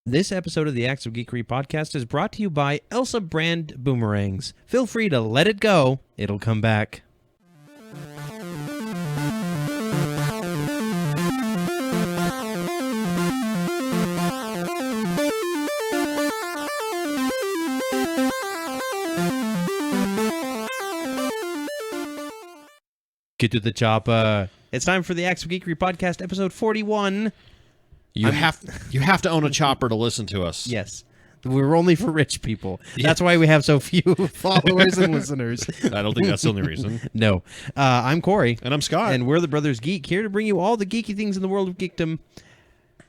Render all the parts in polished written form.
This episode of the Acts of Geekery Podcast is brought to you by Elsa brand boomerangs. Feel free to let it go. It'll come back. Get to the chopper. It's time for the Acts of Geekery Podcast, episode 41. You have to own a chopper to listen to us. Yes. We're only for rich people. That's why we have so few followers and listeners. I don't think that's the only reason. No. I'm Corey. And I'm Scott. And we're the Brothers Geek, here to bring you all the geeky things in the world of geekdom.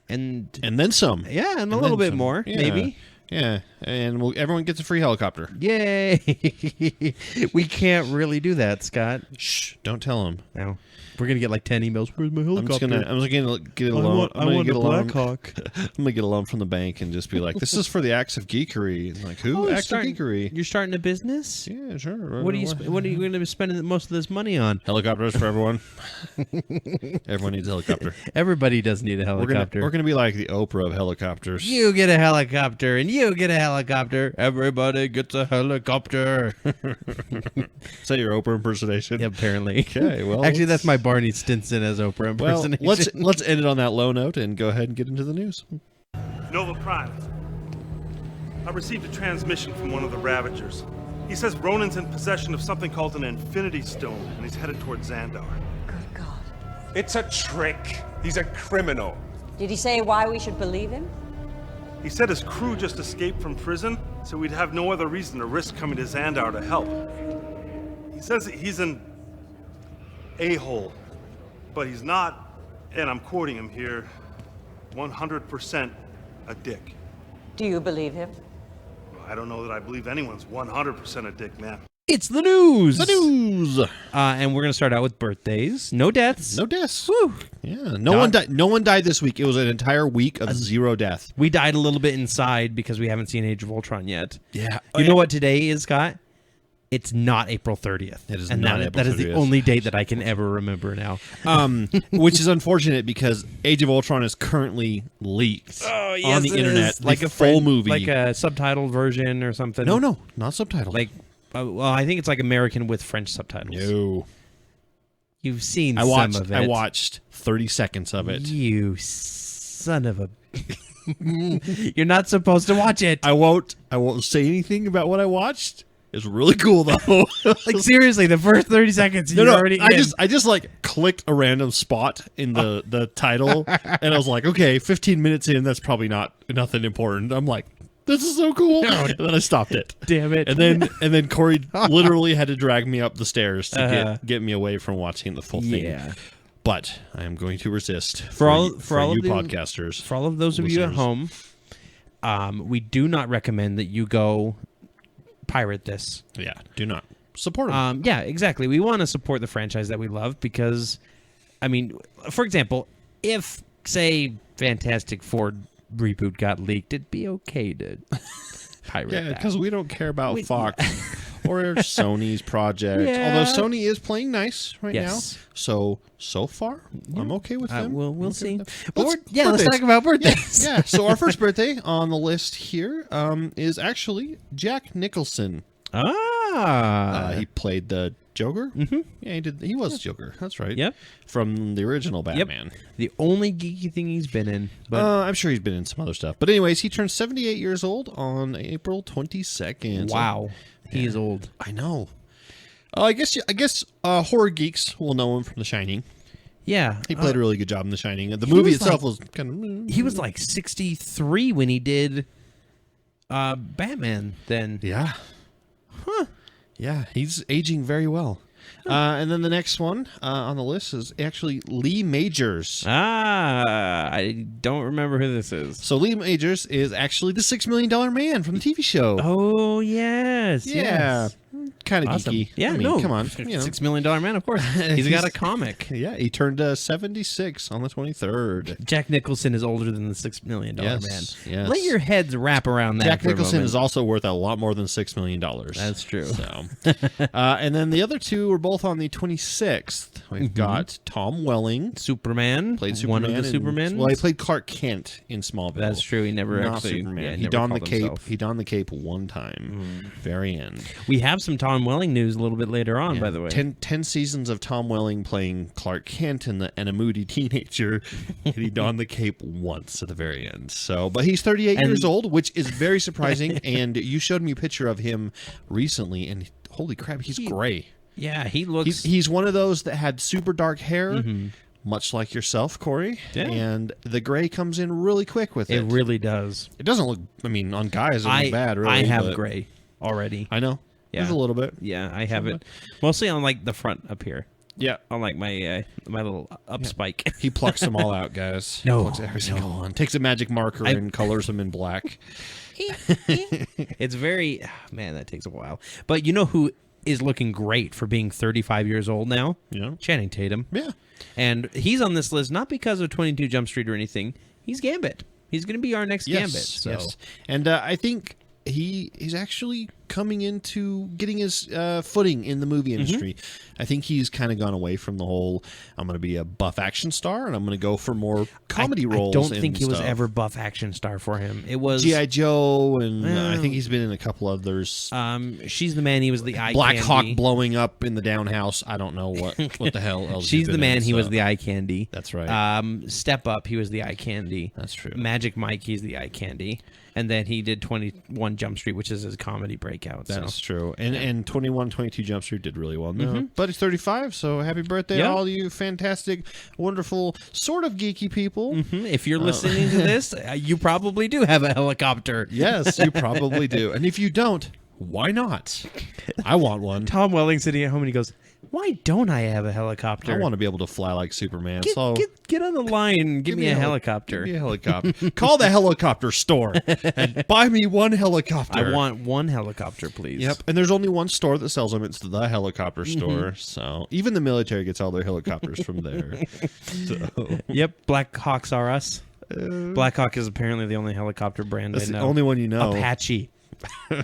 And then some. Yeah, and a little bit more, maybe. Yeah, and everyone gets a free helicopter. Yay! We can't really do that, Scott. Shh, don't tell him. No. We're going to get like 10 emails. Where's my helicopter? I'm just gonna get a loan. I want a Black Hawk. I'm going to get a loan from the bank and just be like, this is for the Acts of Geekery. And like, who? Acts of Geekery? You're starting a business? Yeah, sure. What are you going to be spending most of this money on? Helicopters for everyone. Everyone needs a helicopter. Everybody does need a helicopter. We're going to be like the Oprah of helicopters. You get a helicopter, and you get a helicopter. Everybody gets a helicopter. Is that your Oprah impersonation? Yeah, apparently. Okay, well. Actually, that's my Barney Stinson as Oprah impersonation. Well, let's end it on that low note and go ahead and get into the news. Nova Prime. I received a transmission from one of the Ravagers. He says Ronan's in possession of something called an Infinity Stone, and he's headed toward Xandar. Good God. It's a trick. He's a criminal. Did he say why we should believe him? He said his crew just escaped from prison, so we'd have no other reason to risk coming to Xandar to help. He says that he's an a-hole, but he's not, and I'm quoting him here, 100% a dick. Do you believe him? Well, I don't know that I believe anyone's 100% a dick, man. It's the news. The news. And we're going to start out with birthdays. No deaths. No deaths. Woo. Yeah. No one died. No one died this week. It was an entire week of zero death. We died a little bit inside because we haven't seen Age of Ultron yet. Yeah. You know what today is, Scott? It's not April 30th. It is and not that, April 30th. That is the only date that I can ever remember now. Which is unfortunate because Age of Ultron is currently leaked on the internet. Like the a full movie. Like a subtitled version or something. No, not subtitled. Like, well, I think it's like American with French subtitles. No. You've seen some of it. I watched 30 seconds of it. You son of a... You're not supposed to watch it. I won't say anything about what I watched. It's really cool though. Like seriously, the first 30 seconds you're already in. I just like clicked a random spot in the title and I was like, okay, 15 minutes in, that's probably nothing important. I'm like, this is so cool. And then I stopped it. Damn it. And then Corey literally had to drag me up the stairs to get me away from watching the full thing. Yeah. But I am going to resist for all you podcasters. For all of those of you at home, we do not recommend that you go pirate this. Yeah, do not support them. Yeah, exactly. We want to support the franchise that we love because, I mean, for example, if, say, Fantastic Four reboot got leaked, it'd be okay to pirate that. Yeah, because we don't care about Fox or Sony's project. Yeah. Although Sony is playing nice right now. So far, I'm okay with them. We'll see. Let's talk about birthdays. Yeah. So our first birthday on the list here is actually Jack Nicholson. He played the Joker. Mm-hmm. Yeah, he was Joker. That's right. Yep. From the original Batman. Yep. The only geeky thing he's been in. But I'm sure he's been in some other stuff. But anyways, he turned 78 years old on April 22nd. Wow. He is old. I know. I guess horror geeks will know him from The Shining. Yeah. He played a really good job in The Shining. The movie itself was kind of... He was like 63 when he did Batman then. Yeah. Huh. Yeah, he's aging very well. And then the next one on the list is actually Lee Majors. I don't remember who this is. So Lee Majors is actually the $6 Million Man from the TV show. Oh, yes. Yeah. Yes. kind of Awesome. geeky. Yeah, I mean, no, come on. You know. $6 million man, of course. He's got a comic. Yeah, he turned 76 on the 23rd. Jack Nicholson is older than the $6 million man. Yes. Let your heads wrap around that. Jack for a Nicholson moment. is also worth a lot more than $6 million. That's true. So, and then the other two were both on the 26th. We've got Tom Welling. Superman. Played Superman. One of the Supermans. Well, he played Clark Kent in Smallville. That's true. He never Not actually. Superman. Yeah, he never donned the called cape. himself. He donned the cape one time. Very end. We have some Tom Welling news a little bit later on, by the way. 10 seasons of Tom Welling playing Clark Kent and a moody teenager, and he donned the cape once at the very end. So, but he's 38 years old, which is very surprising. And you showed me a picture of him recently, and holy crap, he's gray. Yeah, he looks. He's one of those that had super dark hair. Much like yourself, Corey. Yeah. And the gray comes in really quick with it. It really does. It doesn't look, I mean, on guys, it looks bad, really. I have but gray already. I know. Yeah. There's a little bit. Yeah, I have it. Mostly on like the front up here. Yeah. On like my my little up spike. He plucks them all out, guys. No, He plucks every single one. Takes a magic marker and colors them in black. It's very... man, that takes a while. But you know who is looking great for being 35 years old now? Yeah. Channing Tatum. Yeah. And he's on this list not because of 22 Jump Street or anything. He's Gambit. He's going to be our next Gambit. So. Yes. And I think he's actually coming into getting his footing in the movie industry. I think he's kind of gone away from the whole, I'm going to be a buff action star, and I'm going to go for more comedy roles. I don't think he was stuff. ever buff action star for him. It was G.I. Joe, and I think he's been in a couple others. She's the Man, he was the eye Black candy. Hawk blowing up in the downhouse. I don't know what the hell else. She's the Man, he was the eye candy. That's right. Step Up, he was the eye candy. That's true. Magic Mike, he's the eye candy. And then he did 21 Jump Street, which is his comedy breakout. That's true. And 21, 22 Jump Street did really well. No, but he's 35, so happy birthday to all you fantastic, wonderful, sort of geeky people. If you're listening to this, you probably do have a helicopter. Yes, you probably do. And if you don't, why not? I want one. Tom Welling sitting at home and he goes, why don't I have a helicopter? I want to be able to fly like Superman. Get on the line and give me a helicopter. Give me a helicopter. Call the helicopter store and buy me one helicopter. I want one helicopter, please. Yep. And there's only one store that sells them. It's the helicopter store. So even the military gets all their helicopters from there. So. Yep. Black Hawks are us. Black Hawk is apparently the only helicopter brand That's I know. the only one you know. Apache.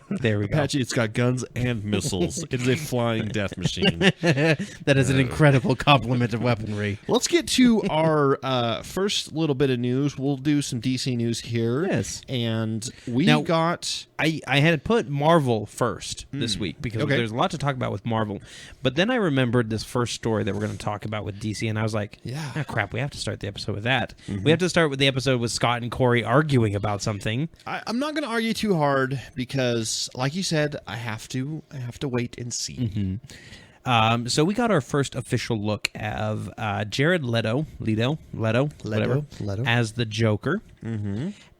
There we go. Apache, it's got guns and missiles. It is a flying death machine. That is an incredible complement of weaponry. Let's get to our first little bit of news. We'll do some DC news here. Yes. And we Now, got... I had put Marvel first this week because there's a lot to talk about with Marvel. But then I remembered this first story that we're going to talk about with DC, and I was like, oh, crap, we have to start the episode with that. We have to start with the episode with Scott and Corey arguing about something. I'm not going to argue too hard because, like you said, I have to wait and see. So we got our first official look of Jared Leto, whatever, as the Joker.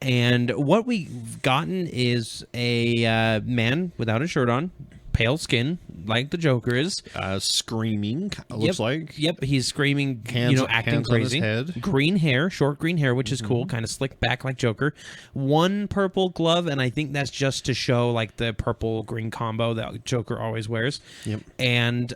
And what we've gotten is a man without a shirt on, pale skin, like the Joker is. Screaming, looks like. Yep, he's screaming, Hands acting crazy. on his head. Green hair, short green hair, which is cool, kind of slicked back like Joker. One purple glove, and I think that's just to show like the purple-green combo that Joker always wears. Yep. And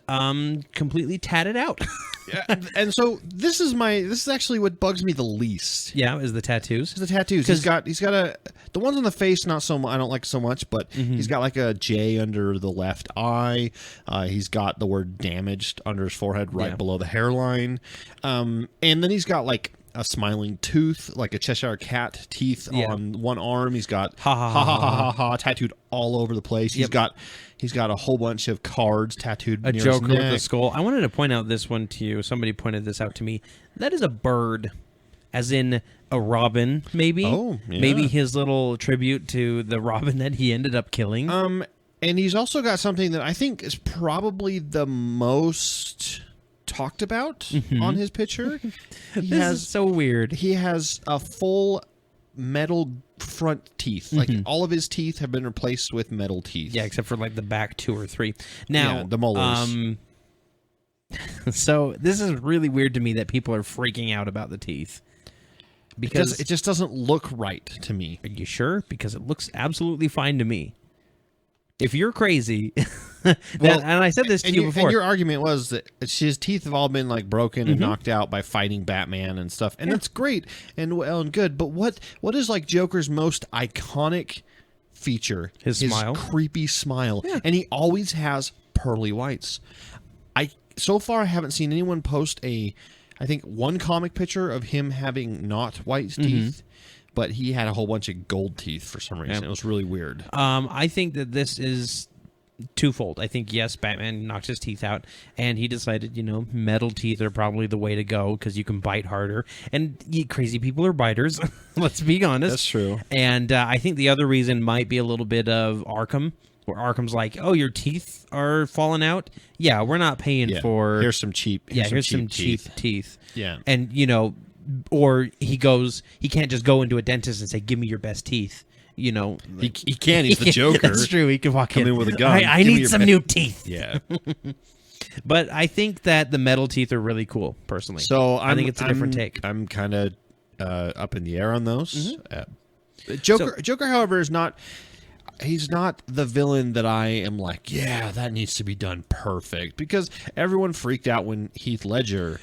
completely tatted out. Yeah, and so this is actually what bugs me the least. Yeah, is the tattoos. The tattoos. He's got the ones on the face, not so much. I don't like so much, but he's got like a J under the left eye. He's got the word damaged under his forehead, right below the hairline. And then he's got like a smiling tooth, like a Cheshire cat teeth on one arm. He's got ha tattooed all over the place. He's got a whole bunch of cards tattooed A near Joker his neck. with a skull. I wanted to point out this one to you. Somebody pointed this out to me. That is a bird, as in a robin, maybe. Oh, yeah. Maybe his little tribute to the robin that he ended up killing. And he's also got something that I think is probably the most talked about on his picture. This is so weird. He has a full metal front teeth. Like all of his teeth have been replaced with metal teeth. Yeah, except for like the back 2 or 3. Now, the molars. So this is really weird to me that people are freaking out about the teeth. Because it just doesn't look right to me. Are you sure? Because it looks absolutely fine to me. if you're crazy, and I said this to you before. And your argument was that his teeth have all been like broken and knocked out by fighting Batman and stuff, and that's great and well and good. But what is like Joker's most iconic feature? His smile, creepy smile, and he always has pearly whites. So far I haven't seen anyone post I think one comic picture of him having not white teeth. But he had a whole bunch of gold teeth for some reason. It was really weird. I think that this is twofold. I think, yes, Batman knocked his teeth out, and he decided, metal teeth are probably the way to go because you can bite harder. And crazy people are biters. Let's be honest. That's true. And I think the other reason might be a little bit of Arkham, where Arkham's like, oh, your teeth are falling out? Yeah, we're not paying for... Here's some cheap teeth. Yeah. And, or he can't just go into a dentist and say, give me your best teeth. He can't. He's the Joker. That's true. He can walk in with a gun. I need some new teeth. Yeah. But I think that the metal teeth are really cool, personally. So I think it's a different take. I'm kind of up in the air on those. Joker, however, is not... He's not the villain that I am like, yeah, that needs to be done perfect, because everyone freaked out when Heath Ledger,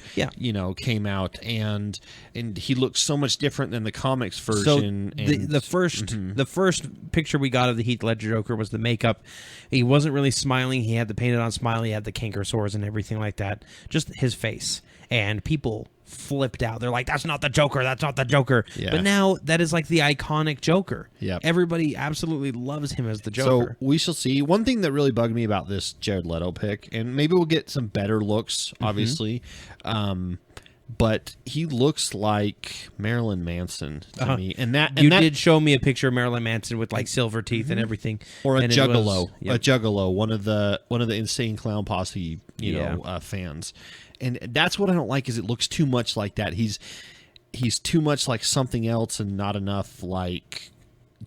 came out, and he looked so much different than the comics version. So the first picture we got of the Heath Ledger Joker was the makeup. He wasn't really smiling. He had the painted on smile. He had the canker sores and everything like that. Just his face, and people flipped out. They're like, that's not the Joker. That's not the Joker. Yeah. But now that is like the iconic Joker. Yep. Everybody absolutely loves him as the Joker. So we shall see. One thing that really bugged me about this Jared Leto pick, and maybe we'll get some better looks, obviously, but he looks like Marilyn Manson to me. And that did show me a picture of Marilyn Manson with like silver teeth and everything, or a juggalo, one of the Insane Clown Posse, fans. And that's what I don't like, is it looks too much like that. He's too much like something else and not enough like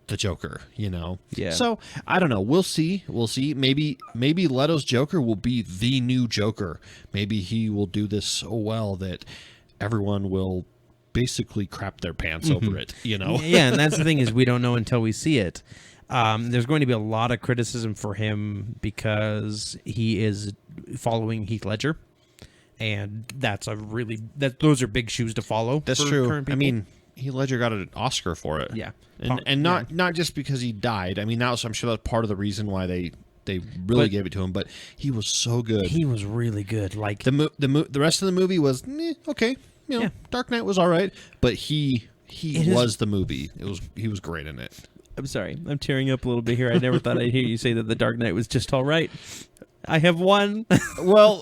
the Joker, Yeah. So I don't know. We'll see. Maybe Leto's Joker will be the new Joker. Maybe he will do this so well that everyone will basically crap their pants over it. Yeah, and that's the thing, is we don't know until we see it. There's going to be a lot of criticism for him because he is following Heath Ledger. And those are big shoes to follow. That's true. I mean, Heath Ledger got an Oscar for it. Yeah, and not just because he died. I mean, I'm sure that's part of the reason why they really gave it to him. But he was so good. He was really good. Like the rest of the movie was okay. Dark Knight was all right, but he was the movie. He was great in it. I'm sorry, I'm tearing up a little bit here. I never thought I'd hear you say that the Dark Knight was just all right. I have one. Well,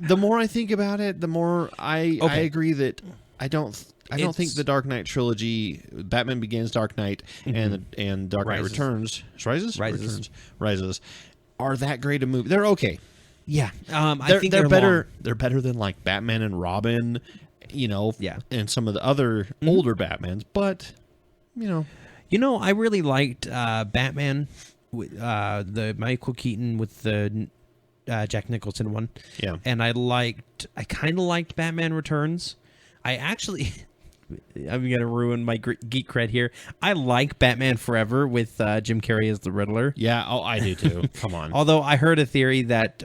the more I think about it, the more I agree that I don't think the Dark Knight trilogy, Batman Begins, Dark Knight, and Dark Knight Returns, Rises, are that great a movie. They're okay. Yeah, I think they're better. Long. They're better than like Batman and Robin, and some of the other older Batmans. But I really liked Batman. The Michael Keaton with the Jack Nicholson one. Yeah. And I kind of liked Batman Returns. I'm going to ruin my geek cred here. I like Batman Forever with Jim Carrey as the Riddler. Yeah, I do too. Come on. Although I heard a theory that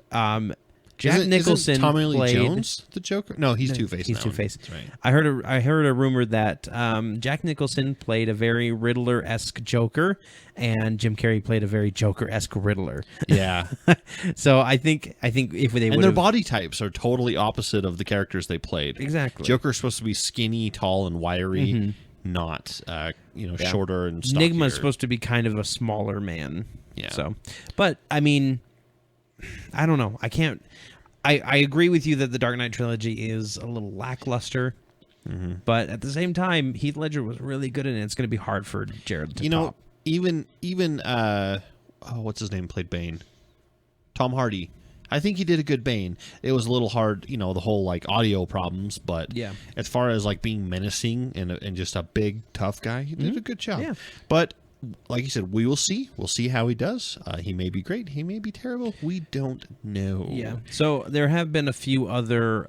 Jack Nicholson isn't Tommy Lee played Jones the Joker? No, he's Two-Face. He's Two-Face. That's right. I heard a rumor that Jack Nicholson played a very Riddler-esque Joker, and Jim Carrey played a very Joker-esque Riddler. Yeah. So I think if they and their body types are totally opposite of the characters they played. Exactly. Joker's supposed to be skinny, tall, and wiry, not shorter and stockier. Enigma's supposed to be kind of a smaller man. Yeah. So, but I mean, I don't know. I agree with you that the Dark Knight trilogy is a little lackluster, but at the same time, Heath Ledger was really good in it. It's going to be hard for Jared to top. Even what's his name played Bane? Tom Hardy. I think he did a good Bane. It was a little hard, the whole like audio problems, but as far as like being menacing and just a big tough guy, he did a good job. Yeah. But like you said, we will see. We'll see how he does. He may be great. He may be terrible. We don't know. Yeah. So there have been a few other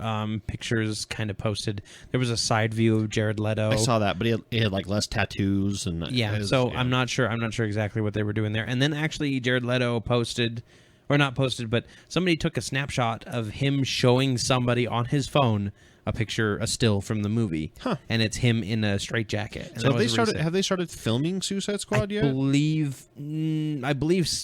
pictures kind of posted. There was a side view of Jared Leto. I saw that, but he had like less tattoos and I'm not sure exactly what they were doing there. And then actually Jared Leto posted, or not posted, but somebody took a snapshot of him showing somebody on his phone a still from the movie, and it's him in a straitjacket. So have they started filming Suicide Squad yet? I believe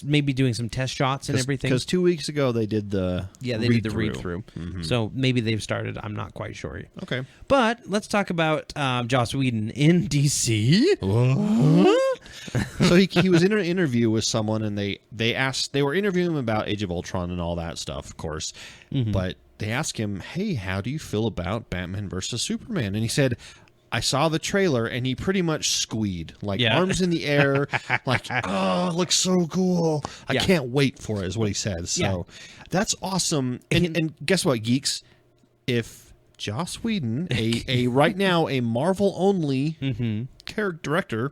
maybe doing some test shots and everything. Because 2 weeks ago they did the did the read through. Mm-hmm. So maybe they've started. I'm not quite sure. Okay, but let's talk about Joss Whedon in DC. So he was in an interview with someone, and they were interviewing him about Age of Ultron and all that stuff, of course, but they asked him, hey, how do you feel about Batman versus Superman? And he said, I saw the trailer, and he pretty much squeed, arms in the air, like, oh, it looks so cool. I can't wait for it, is what he said. So that's awesome. And guess what, geeks? If Joss Whedon, right now a Marvel-only director,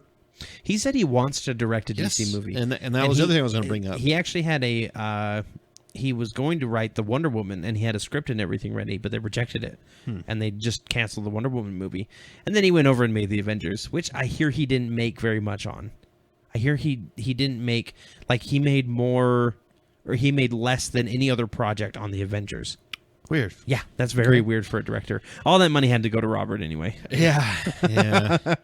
he said he wants to direct a DC movie. And that was the other thing I was going to bring up. He actually had he was going to write the Wonder Woman, and he had a script and everything ready, but they rejected it, and they just canceled the Wonder Woman movie. And then he went over and made the Avengers, which I hear he didn't make very much on. I hear he didn't make, he made more, or he made less than any other project on the Avengers. Weird. Yeah, that's very weird for a director. All that money had to go to Robert anyway. Yeah.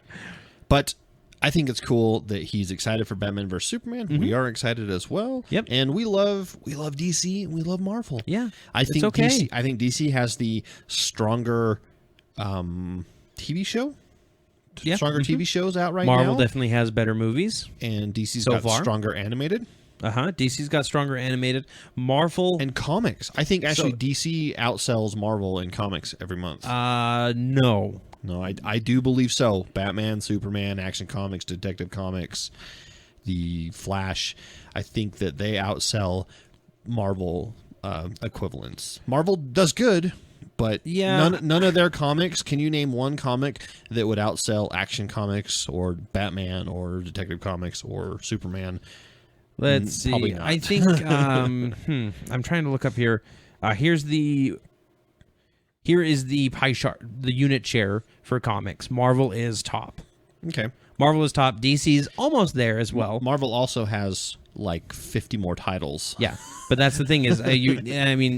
But I think it's cool that he's excited for Batman vs Superman. We are excited as well. Yep. And we love DC and we love Marvel. Yeah. I think okay. DC has the stronger TV show. Yeah. Stronger TV shows out right now. Marvel definitely has better movies. And DC's got stronger animated. DC's got stronger animated. Marvel and comics. I think actually DC outsells Marvel in comics every month. No. No, I do believe so. Batman, Superman, Action Comics, Detective Comics, the Flash. I think that they outsell Marvel equivalents. Marvel does good, but none of their comics. Can you name one comic that would outsell Action Comics or Batman or Detective Comics or Superman? Let's see. Probably not. I think I'm trying to look up here. Here is the pie chart, the unit share for comics. Marvel is top. Okay. Marvel is top. DC's almost there as well. Marvel also has like 50 more titles. Yeah, but that's the thing is,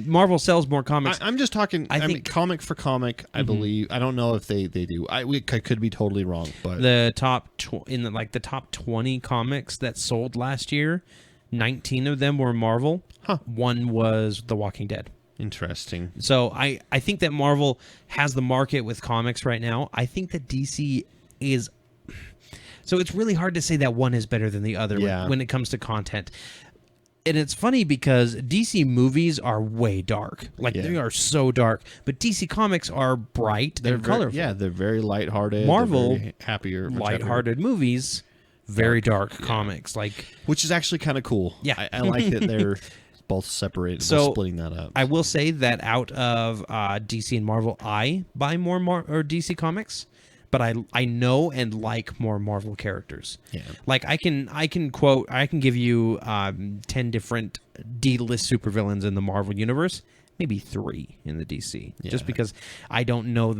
Marvel sells more comics. I'm just talking. I mean, comic for comic. I believe. I don't know if they do. I could be totally wrong, but the top the top 20 comics that sold last year, 19 of them were Marvel. One was The Walking Dead. Interesting. So I think that Marvel has the market with comics right now. I think that DC is... So it's really hard to say that one is better than the other when it comes to content. And it's funny because DC movies are way dark. They are so dark. But DC comics are bright and colorful. Yeah, they're very lighthearted. Marvel, happier. Lighthearted movies, very dark comics. Which is actually kind of cool. Yeah. I like that they're... both separated, so splitting that up. I will say that out of DC and Marvel, I buy more or DC comics, but I know and like more Marvel characters. Yeah, I can give you 10 different D-list supervillains in the Marvel universe. Maybe 3 in the DC, just because I don't know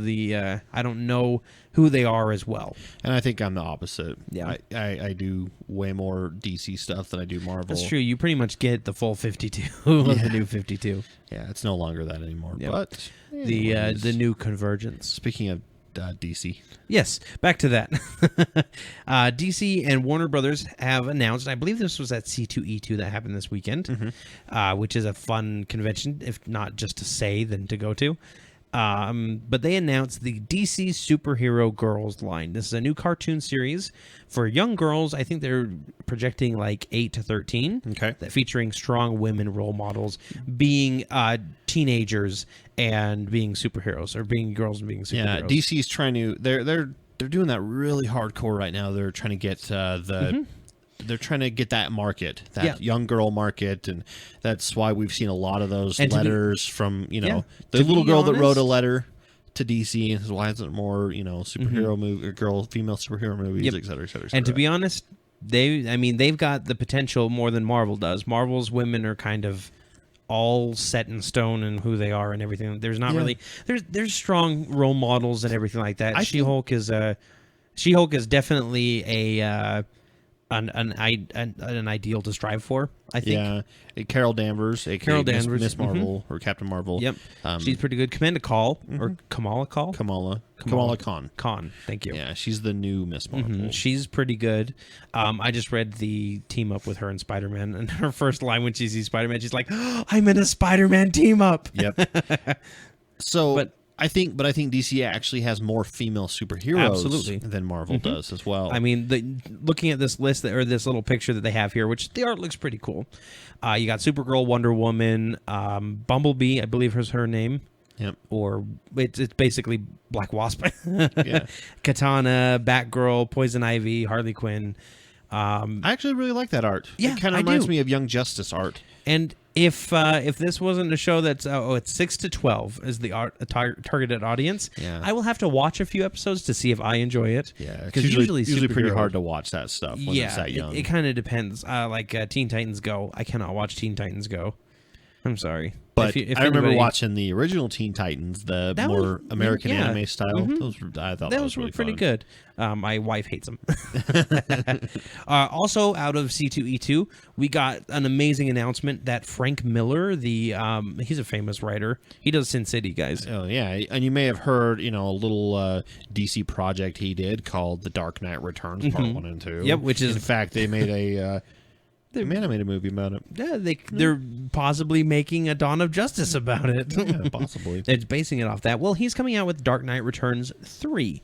I don't know who they are as well. And I think I'm the opposite. Yeah, I do way more DC stuff than I do Marvel. That's true. You pretty much get the full 52 of the new 52. Yeah, it's no longer that anymore. Yep. But the new Convergence. Speaking of DC. Yes, back to that. DC and Warner Brothers have announced, I believe this was at C2E2 that happened this weekend, which is a fun convention, if not just to say than to go to. But they announced the DC Superhero Girls line. This is a new cartoon series for young girls. I think they're projecting 8 to 13. Okay. Featuring strong women role models being teenagers and being superheroes, or being girls and being superheroes. Yeah, DC's trying to... They're doing that really hardcore right now. They're trying to get they're trying to get that market, that young girl market, and that's why we've seen a lot of those letters from, the little girl that wrote a letter to DC and says, why isn't it more, superhero movie or female superhero movies, et cetera, et cetera, et cetera. And to be honest, they've got the potential more than Marvel does. Marvel's women are kind of all set in stone and who they are and everything. There's not really there's strong role models and everything like that. She-Hulk is definitely an ideal to strive for, I think. Yeah. Carol Danvers, aka Miss Marvel or Captain Marvel. Yep. She's pretty good. Commander Call or Kamala Call? Kamala Khan. Khan, thank you. Yeah, she's the new Miss Marvel. She's pretty good. I just read the team up with her and Spider-Man, and her first line when she sees Spider-Man, she's like, oh, I'm in a Spider-Man team up. Yep. So, I think DC actually has more female superheroes than Marvel does as well. I mean, looking at this list or this little picture that they have here, which the art looks pretty cool. You got Supergirl, Wonder Woman, Bumblebee, I believe is her name. Yep. Or it's basically Black Wasp. Yeah. Katana, Batgirl, Poison Ivy, Harley Quinn. I actually really like that art. Yeah, it kind of reminds me of Young Justice art. And if this wasn't a show that's it's 6 to 12 is the targeted audience, I will have to watch a few episodes to see if I enjoy it. Yeah, because usually pretty hard to watch that stuff when it's that young. It kind of depends. Like Teen Titans Go, I cannot watch Teen Titans Go. I'm sorry. But if I remember watching the original Teen Titans, the more American anime style. I thought those were really pretty fun. good. My wife hates them. Also, out of C2E2, we got an amazing announcement that Frank Miller, he's a famous writer. He does Sin City, guys. Oh, yeah. And you may have heard, a little DC project he did called The Dark Knight Returns Part 1 and 2. Yep, which is... In fact, they made a... They made a movie about it. Yeah, they're possibly making a Dawn of Justice about it. Yeah, possibly. It's basing it off that. Well, he's coming out with Dark Knight Returns 3,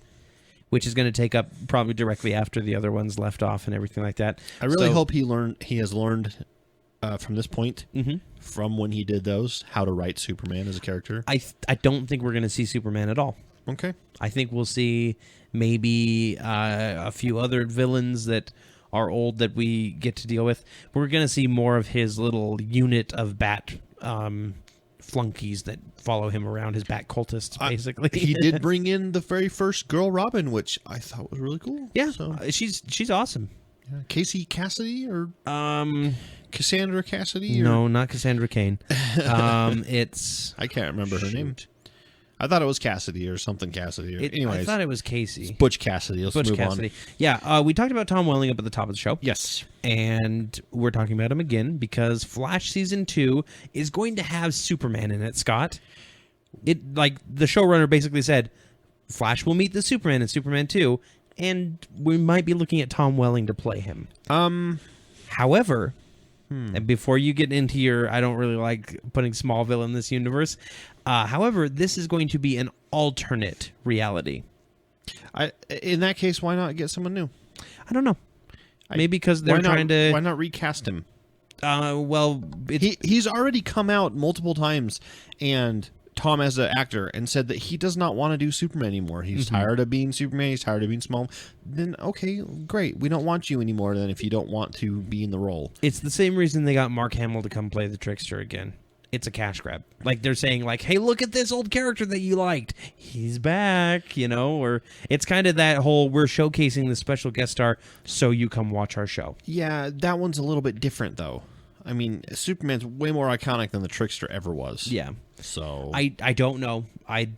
which is going to take up probably directly after the other ones left off and everything like that. I really hope he has learned from this point, from when he did those, how to write Superman as a character. I don't think we're going to see Superman at all. Okay. I think we'll see maybe a few other villains that are old that we get to deal with. We're going to see more of his little unit of bat flunkies that follow him around, his bat cultists, basically. He did bring in the very first girl Robin, which I thought was really cool. Yeah, so. She's awesome. Yeah. Casey Cassidy or Cassandra Cassidy? No, not Cassandra Cain. It's I can't remember her name. I thought it was Cassidy or something Cassidy. Anyways, I thought it was Casey. It's Butch Cassidy. Let's move on. Yeah, we talked about Tom Welling up at the top of the show. Yes. And we're talking about him again because Flash Season 2 is going to have Superman in it, Scott. Like the showrunner basically said, Flash will meet the Superman in Superman 2, and we might be looking at Tom Welling to play him. However... And before you get into your, I don't really like putting Smallville in this universe. However, this is going to be an alternate reality. In that case, why not get someone new? I don't know. Maybe because they're trying to... Why not recast him? Well... He's already come out multiple times, and Tom as an actor, and said that he does not want to do Superman anymore. He's tired of being Superman. He's tired of being small. Then, okay, great. We don't want you anymore then if you don't want to be in the role. It's the same reason they got Mark Hamill to come play the Trickster again. It's a cash grab. Like, they're saying, like, hey, look at this old character that you liked. He's back, or it's kind of that whole, we're showcasing the special guest star, so you come watch our show. Yeah, that one's a little bit different, though. I mean, Superman's way more iconic than the Trickster ever was. Yeah. So I don't know. I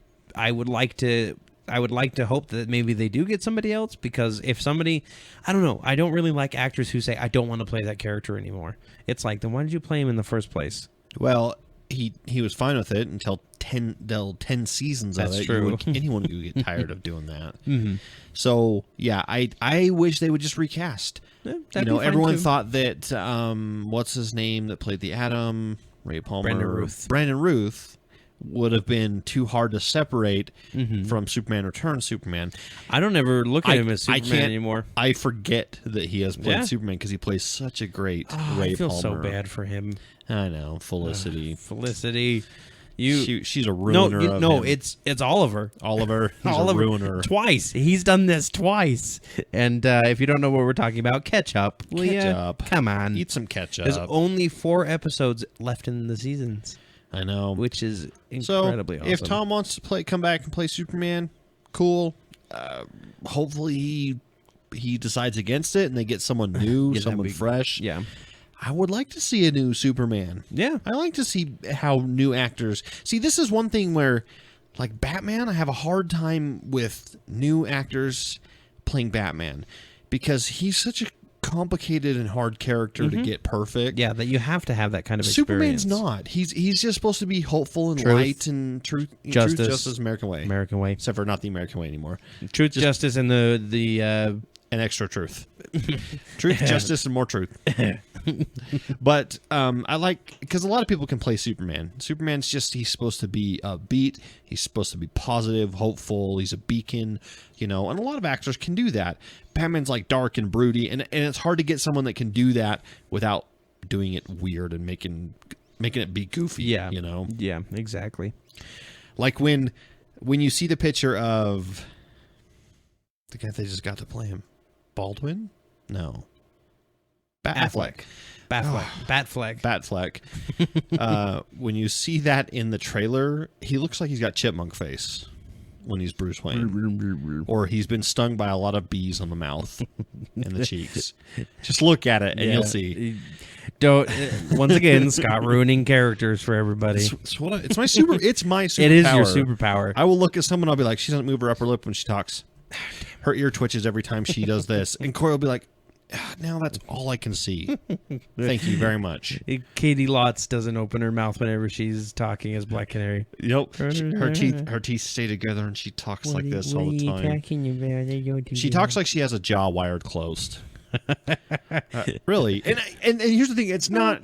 would like to hope that maybe they do get somebody else, because if somebody, I don't know, I don't really like actors who say I don't want to play that character anymore. It's like, then why did you play him in the first place? Well, he was fine with it until 10 seasons of it. That's true. Anyone would get tired of doing that. So yeah, I wish they would just recast. Yeah, everyone thought that what's his name that played the Atom, Ray Palmer, Brandon Ruth would have been too hard to separate from Superman Returns Superman. I don't ever look at him as Superman anymore. I forget that he has played Superman because he plays such a great Ray Palmer. I feel so bad for him. I know, Felicity. She's a ruiner. No, it's Oliver. Oliver, he's a ruiner. Twice. He's done this twice. And if you don't know what we're talking about, ketchup. Come on, eat some ketchup. There's only 4 episodes left in the seasons. I know, which is incredibly awesome. If Tom wants to come back and play Superman, cool. Hopefully he he decides against it and they get someone new, someone fresh. Yeah. I would like to see a new Superman. Yeah. I like to see how new actors... See, this is one thing where, like Batman, I have a hard time with new actors playing Batman because he's such a complicated and hard character to get perfect. Yeah, that you have to have that kind of Superman's experience. not. He's just supposed to be hopeful and Truth. light and truth, justice, American way. American way. Except for not the American way anymore. Truth, justice, and the And extra truth. Truth, justice, and more truth. But I like, because a lot of people can play Superman. Superman's just, he's supposed to be upbeat. He's supposed to be positive, hopeful. He's a beacon, and a lot of actors can do that. Batman's like dark and broody, and it's hard to get someone that can do that without doing it weird and making it be goofy. Yeah. Yeah, exactly. Like when you see the picture of the guy they just got to play him. Baldwin? No. Affleck. Batfleck. When you see that in the trailer, he looks like he's got chipmunk face when he's Bruce Wayne. Or he's been stung by a lot of bees on the mouth and the cheeks. Just look at it and you'll see. Don't. Once again, Scott ruining characters for everybody. It's my superpower. It is your superpower. I will look at someone, I'll be like, she doesn't move her upper lip when she talks. Her ear twitches every time she does this. And Corey will be like, now that's all I can see. Thank you very much. Katie Lotz doesn't open her mouth whenever she's talking as Black Canary. Nope. Her teeth stay together and she talks like this all the time. She talks like she has a jaw wired closed. Really. And here's the thing, it's not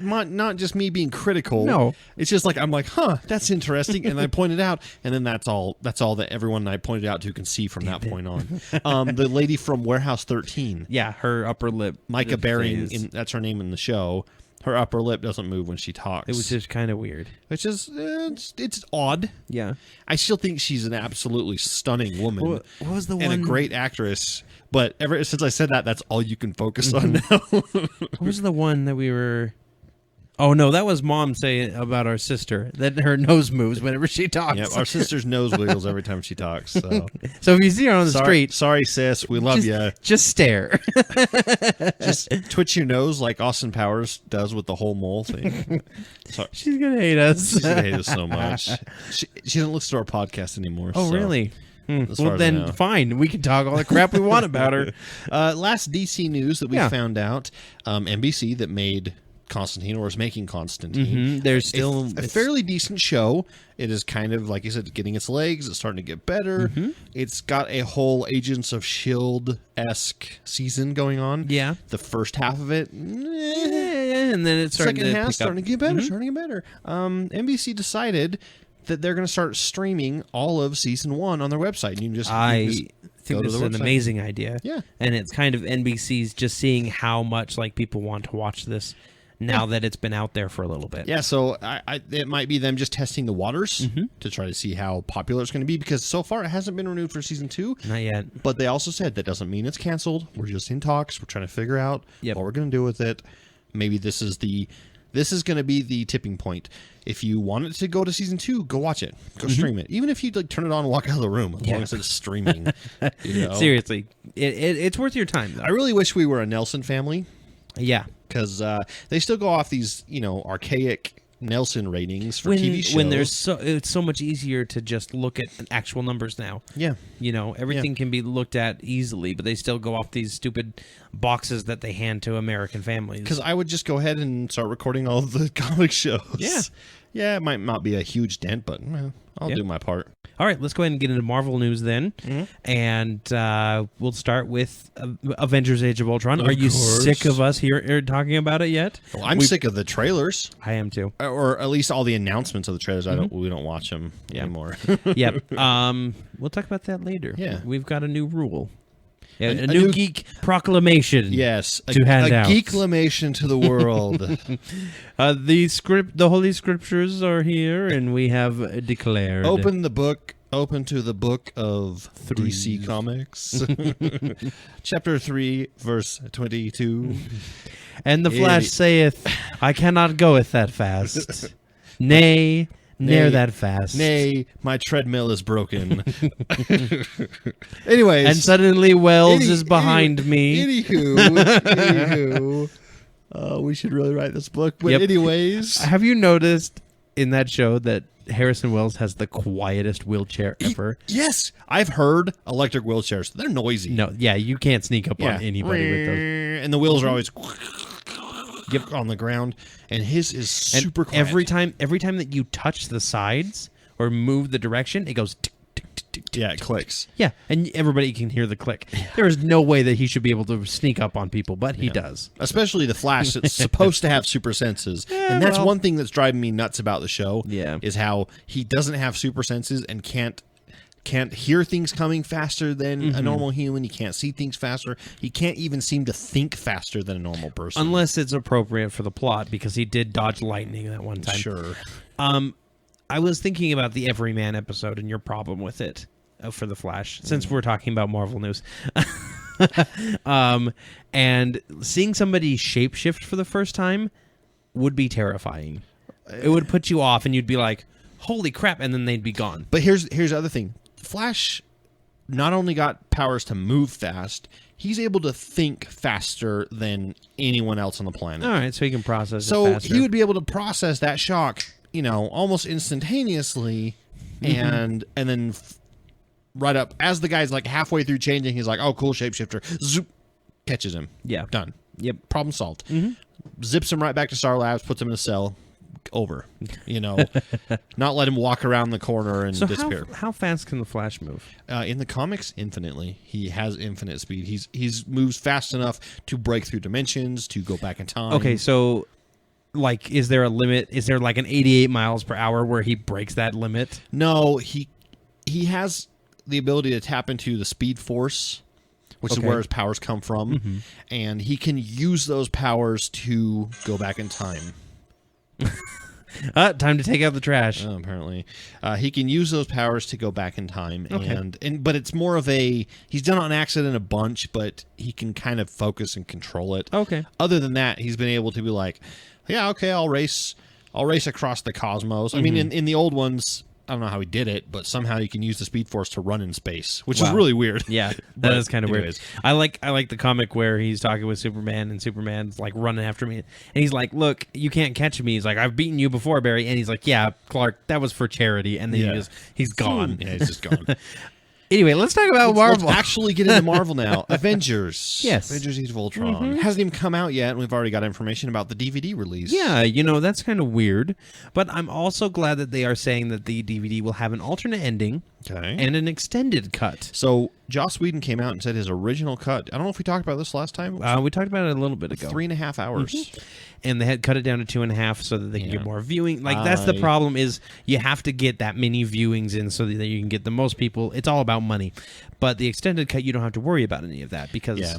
just me being critical. No. It's just like I'm like, that's interesting, and I point it out, and then that's all that everyone I pointed out to can see from that point on. The lady from Warehouse 13. Yeah, her upper lip. Micah Baring, that's her name in the show. Her upper lip doesn't move when she talks. It was just kind of weird. It's just it's odd. Yeah. I still think she's an absolutely stunning woman. What was the and one? a great actress. But ever since I said that, that's all you can focus on now. What was the one that we were... Oh, no, that was Mom saying about our sister, that her nose moves whenever she talks. Yep, our sister's nose wiggles every time she talks. So if you see her on the street... Sorry, sis. We love you. Just stare. Just twitch your nose like Austin Powers does with the whole mole thing. Sorry. She's going to hate us. She's going to hate us so much. She doesn't listen to our podcast anymore. Oh, so. really? Well, I then know. fine. We can talk all the crap we want about her. Last DC news that we found out, NBC that made Constantine, or is making Constantine. There's still a fairly decent show. It is kind of, like you said, getting its legs. It's starting to get better. It's got a whole Agents of S.H.I.E.L.D.-esque season going on. Yeah. The first half of it, and then it's starting second to half pick starting up. to get better. Starting to get better. NBC decided that they're going to start streaming all of season 1 on their website. You can just think this is an amazing idea. Yeah. And it's kind of NBC's just seeing how much people want to watch this now that it's been out there for a little bit. Yeah, so it might be them just testing the waters to try to see how popular it's going to be, because so far it hasn't been renewed for season 2. Not yet. But they also said that doesn't mean it's canceled. We're just in talks. We're trying to figure out what we're going to do with it. Maybe this is going to be the tipping point. If you want it to go to season 2, go watch it. Go stream it. Even if you turn it on and walk out of the room, as long as it's streaming. Seriously, it's worth your time, though. I really wish we were a Nelson family. Yeah. Because they still go off these, archaic Nelson ratings for TV shows. When it's so much easier to just look at actual numbers now. Yeah. Everything can be looked at easily, but they still go off these stupid boxes that they hand to American families. Because I would just go ahead and start recording all of the comic shows. Yeah. Yeah, it might not be a huge dent, but I'll do my part. All right, let's go ahead and get into Marvel news then. And we'll start with Avengers Age of Ultron. Are you sick of us here talking about it yet? Well, I'm sick of the trailers. I am too. Or at least all the announcements of the trailers. We don't watch them anymore. Yep. We'll talk about that later. Yeah. We've got a new rule. Yeah, a new geek proclamation. Yes, to hand out. A geeklamation to the world. The Holy Scriptures are here, and we have declared. Open to the book of DC Comics. Chapter 3, verse 22. And the Flash saith, I cannot goeth that fast. Nay, ne'er that fast. Nay, my treadmill is broken. Anyways. And suddenly Wells is behind me. Anywho. We should really write this book. But anyways. Have you noticed in that show that Harrison Wells has the quietest wheelchair ever? Yes. I've heard electric wheelchairs. They're noisy. No, yeah, you can't sneak up on anybody with those. And the wheels are always on the ground. And his is super quiet. Every time that you touch the sides or move the direction, it goes tick, tick, tick, tick, tick. Yeah, it clicks. Yeah, and everybody can hear the click. There is no way that he should be able to sneak up on people, but he does. Especially the Flash that's supposed to have super senses. And that's one thing that's driving me nuts about the show. Yeah. Is how he doesn't have super senses and can't hear things coming faster than a normal human. He can't see things faster. He can't even seem to think faster than a normal person. Unless it's appropriate for the plot, because he did dodge lightning that one time. Sure. I was thinking about the Everyman episode and your problem with it for the Flash, since we're talking about Marvel news. And seeing somebody shapeshift for the first time would be terrifying. It would put you off, and you'd be like, holy crap, and then they'd be gone. But here's the other thing. Flash not only got powers to move fast, he's able to think faster than anyone else on the planet. All right, so he can process it So faster. he would be able to process that shock, almost instantaneously, and then right up as the guy's like halfway through changing, he's like, "Oh, cool, shapeshifter!" Zoop, catches him. Yeah, Done. Yep, Problem solved. Zips him right back to Star Labs, puts him in a cell. Over. Not let him walk around the corner and disappear. How fast can the Flash move? In the comics, infinitely. He has infinite speed. He's moves fast enough to break through dimensions, to go back in time. Okay, so like, is there a limit? Is there like an 88 miles per hour where he breaks that limit? No, he has the ability to tap into the Speed Force, which is where his powers come from, and he can use those powers to go back in time. Time to take out the trash. Apparently, he can use those powers to go back in time, but it's more of he's done it on accident a bunch, but he can kind of focus and control it. Okay. Other than that, he's been able to be like, yeah, okay, I'll race across the cosmos. I mean, in the old ones, I don't know how he did it, but somehow you can use the Speed Force to run in space, which is really weird. Yeah, that is kind of weird. I like the comic where he's talking with Superman, and Superman's like running after me, and he's like, "Look, you can't catch me." He's like, "I've beaten you before, Barry," and he's like, "Yeah, Clark, that was for charity," and then he's gone. Yeah, he's just gone. Anyway, let's talk about Marvel. Let's actually get into Marvel now. Avengers. Yes. Avengers Age of Ultron. Hasn't even come out yet, and we've already got information about the DVD release. Yeah, that's kind of weird. But I'm also glad that they are saying that the DVD will have an alternate ending and an extended cut. So Joss Whedon came out and said his original cut, I don't know if we talked about this last time. We talked about it a little bit ago. 3.5 hours. And they had cut it down to 2.5 so that they can get more viewing. Like, that's the problem, is you have to get that many viewings in so that you can get the most people. It's all about money. But the extended cut, you don't have to worry about any of that, because... Yeah.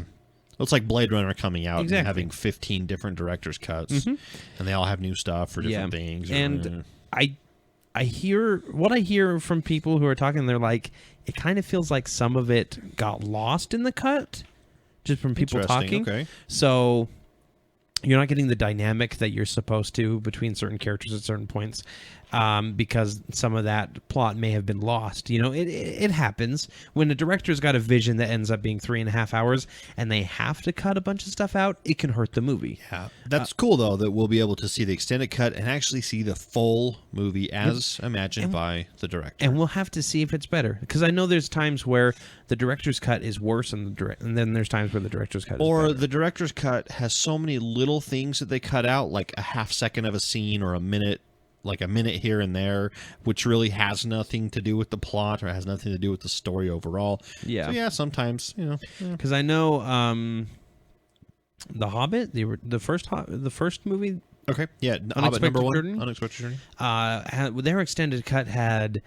It's like Blade Runner coming out and having 15 different director's cuts. And they all have new stuff for different things. And I hear from people who are talking, they're like, it kind of feels like some of it got lost in the cut, just from people talking. Okay. So you're not getting the dynamic that you're supposed to between certain characters at certain points, because some of that plot may have been lost. It happens when a director's got a vision that ends up being 3.5 hours and they have to cut a bunch of stuff out. It can hurt the movie. Yeah, that's cool though, that we'll be able to see the extended cut and actually see the full movie as imagined by the director. And we'll have to see if it's better, because I know there's times where the director's cut is worse and then there's times where the director's cut is better. The director's cut has so many little things that they cut out, like a half second of a scene or a minute here and there, which really has nothing to do with the plot or has nothing to do with the story overall. Yeah. So yeah, sometimes, because I know The Hobbit, the first movie. Okay. Yeah. Hobbit number 1. Unexpected Journey. Their extended cut had,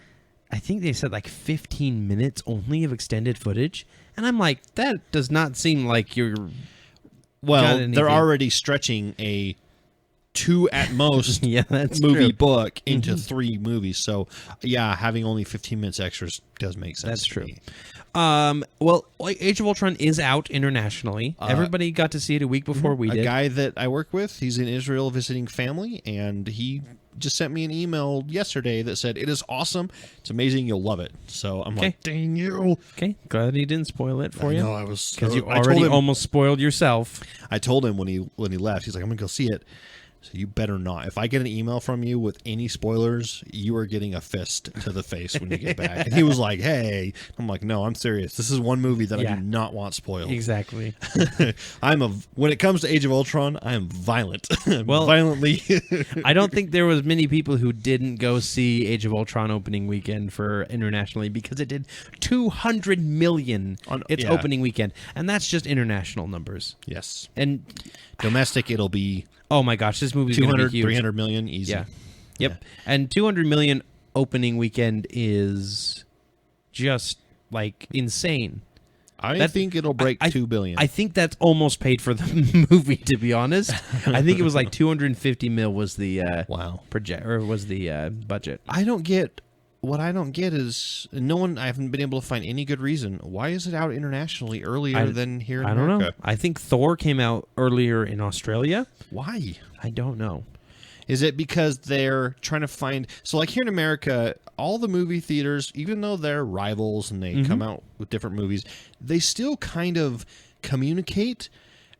I think they said, like 15 minutes only of extended footage, and I'm like, that does not seem like you're. Well, they're already stretching a 2 at most movie book into 3 movies. So, yeah, having only 15 minutes extras does make sense. That's true. Well, Age of Ultron is out internationally. Everybody got to see it a week before we did. A guy that I work with, he's in Israel visiting family, and he just sent me an email yesterday that said, it is awesome. It's amazing. You'll love it. So I'm like, dang you. Okay, glad he didn't spoil it for you. No, I was... Because you already almost spoiled yourself. I told him when he left, he's like, I'm going to go see it. So you better not. If I get an email from you with any spoilers, you are getting a fist to the face when you get back. And he was like, hey. I'm like, no, I'm serious. This is one movie that I do not want spoiled. Exactly. When it comes to Age of Ultron, I am violent. Well, violently. I don't think there was many people who didn't go see Age of Ultron opening weekend for internationally because it did $200 million on its opening weekend. And that's just international numbers. Yes. And domestic, it'll be... Oh my gosh, this movie's going to be huge. 300 million, easy. Yeah. Yep. Yeah. And 200 million opening weekend is just like insane. I think it'll break 2 billion. I think that's almost paid for the movie, to be honest. I think it was like 250 mil was the budget. What I don't get is I haven't been able to find any good reason. Why is it out internationally earlier than here in America? I don't know. I think Thor came out earlier in Australia. Why? I don't know. Is it because they're trying to find... So like here in America, all the movie theaters, even though they're rivals and they come out with different movies, they still kind of communicate...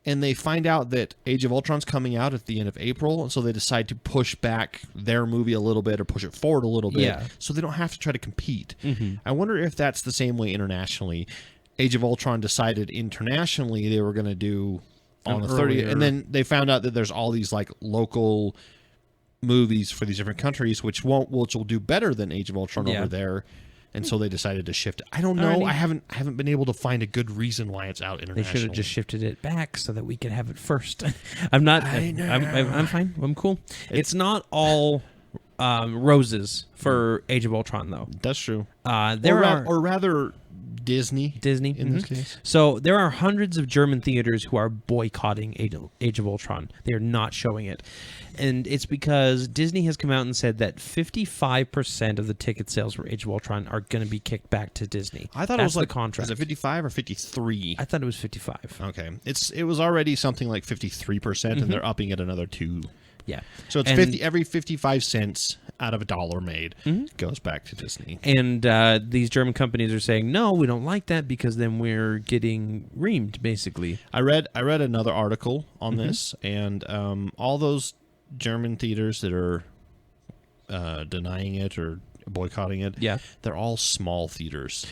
And they find out that Age of Ultron's coming out at the end of April, and so they decide to push back their movie a little bit or push it forward a little bit so they don't have to try to compete. I wonder if that's the same way internationally. Age of Ultron decided internationally they were going to do on the 30th, and then they found out that there's all these like local movies for these different countries which will do better than Age of Ultron over there. And so they decided to shift it. I don't know. I haven't been able to find a good reason why it's out internationally. They should have just shifted it back so that we could have it first. I'm not. I'm fine. I'm cool. It's not all roses for Age of Ultron, though. That's true. Or rather, Disney in this case. So there are hundreds of German theaters who are boycotting Age of Ultron. They are not showing it. And it's because Disney has come out and said that 55% of the ticket sales for Age of Ultron are going to be kicked back to Disney. I thought That's it was like the contract. Is it 55 or 53? I thought it was 55. Okay. It was already something like 53%, and they're upping it another 2. Yeah. So it's every 55 cents out of $1 made goes back to Disney. And these German companies are saying, no, we don't like that because then we're getting reamed, basically. I read another article on this, and all those German theaters that are denying it or boycotting it, they're all small theaters,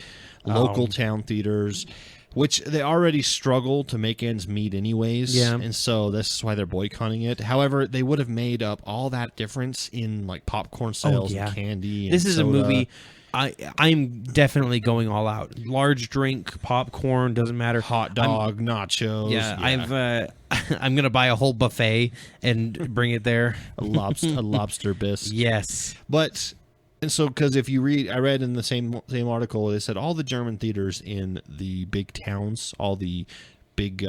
local town theaters, which they already struggle to make ends meet anyways. Yeah. And so this is why they're boycotting it. However, they would have made up all that difference in like popcorn sales and candy and This is soda. a movie... I'm definitely going all out. Large drink, popcorn, doesn't matter. Hot dog, nachos. Yeah. I'm gonna buy a whole buffet and bring it there. a lobster bisque. Yes, because if you read, I read in the same article, they said all the German theaters in the big towns, all the big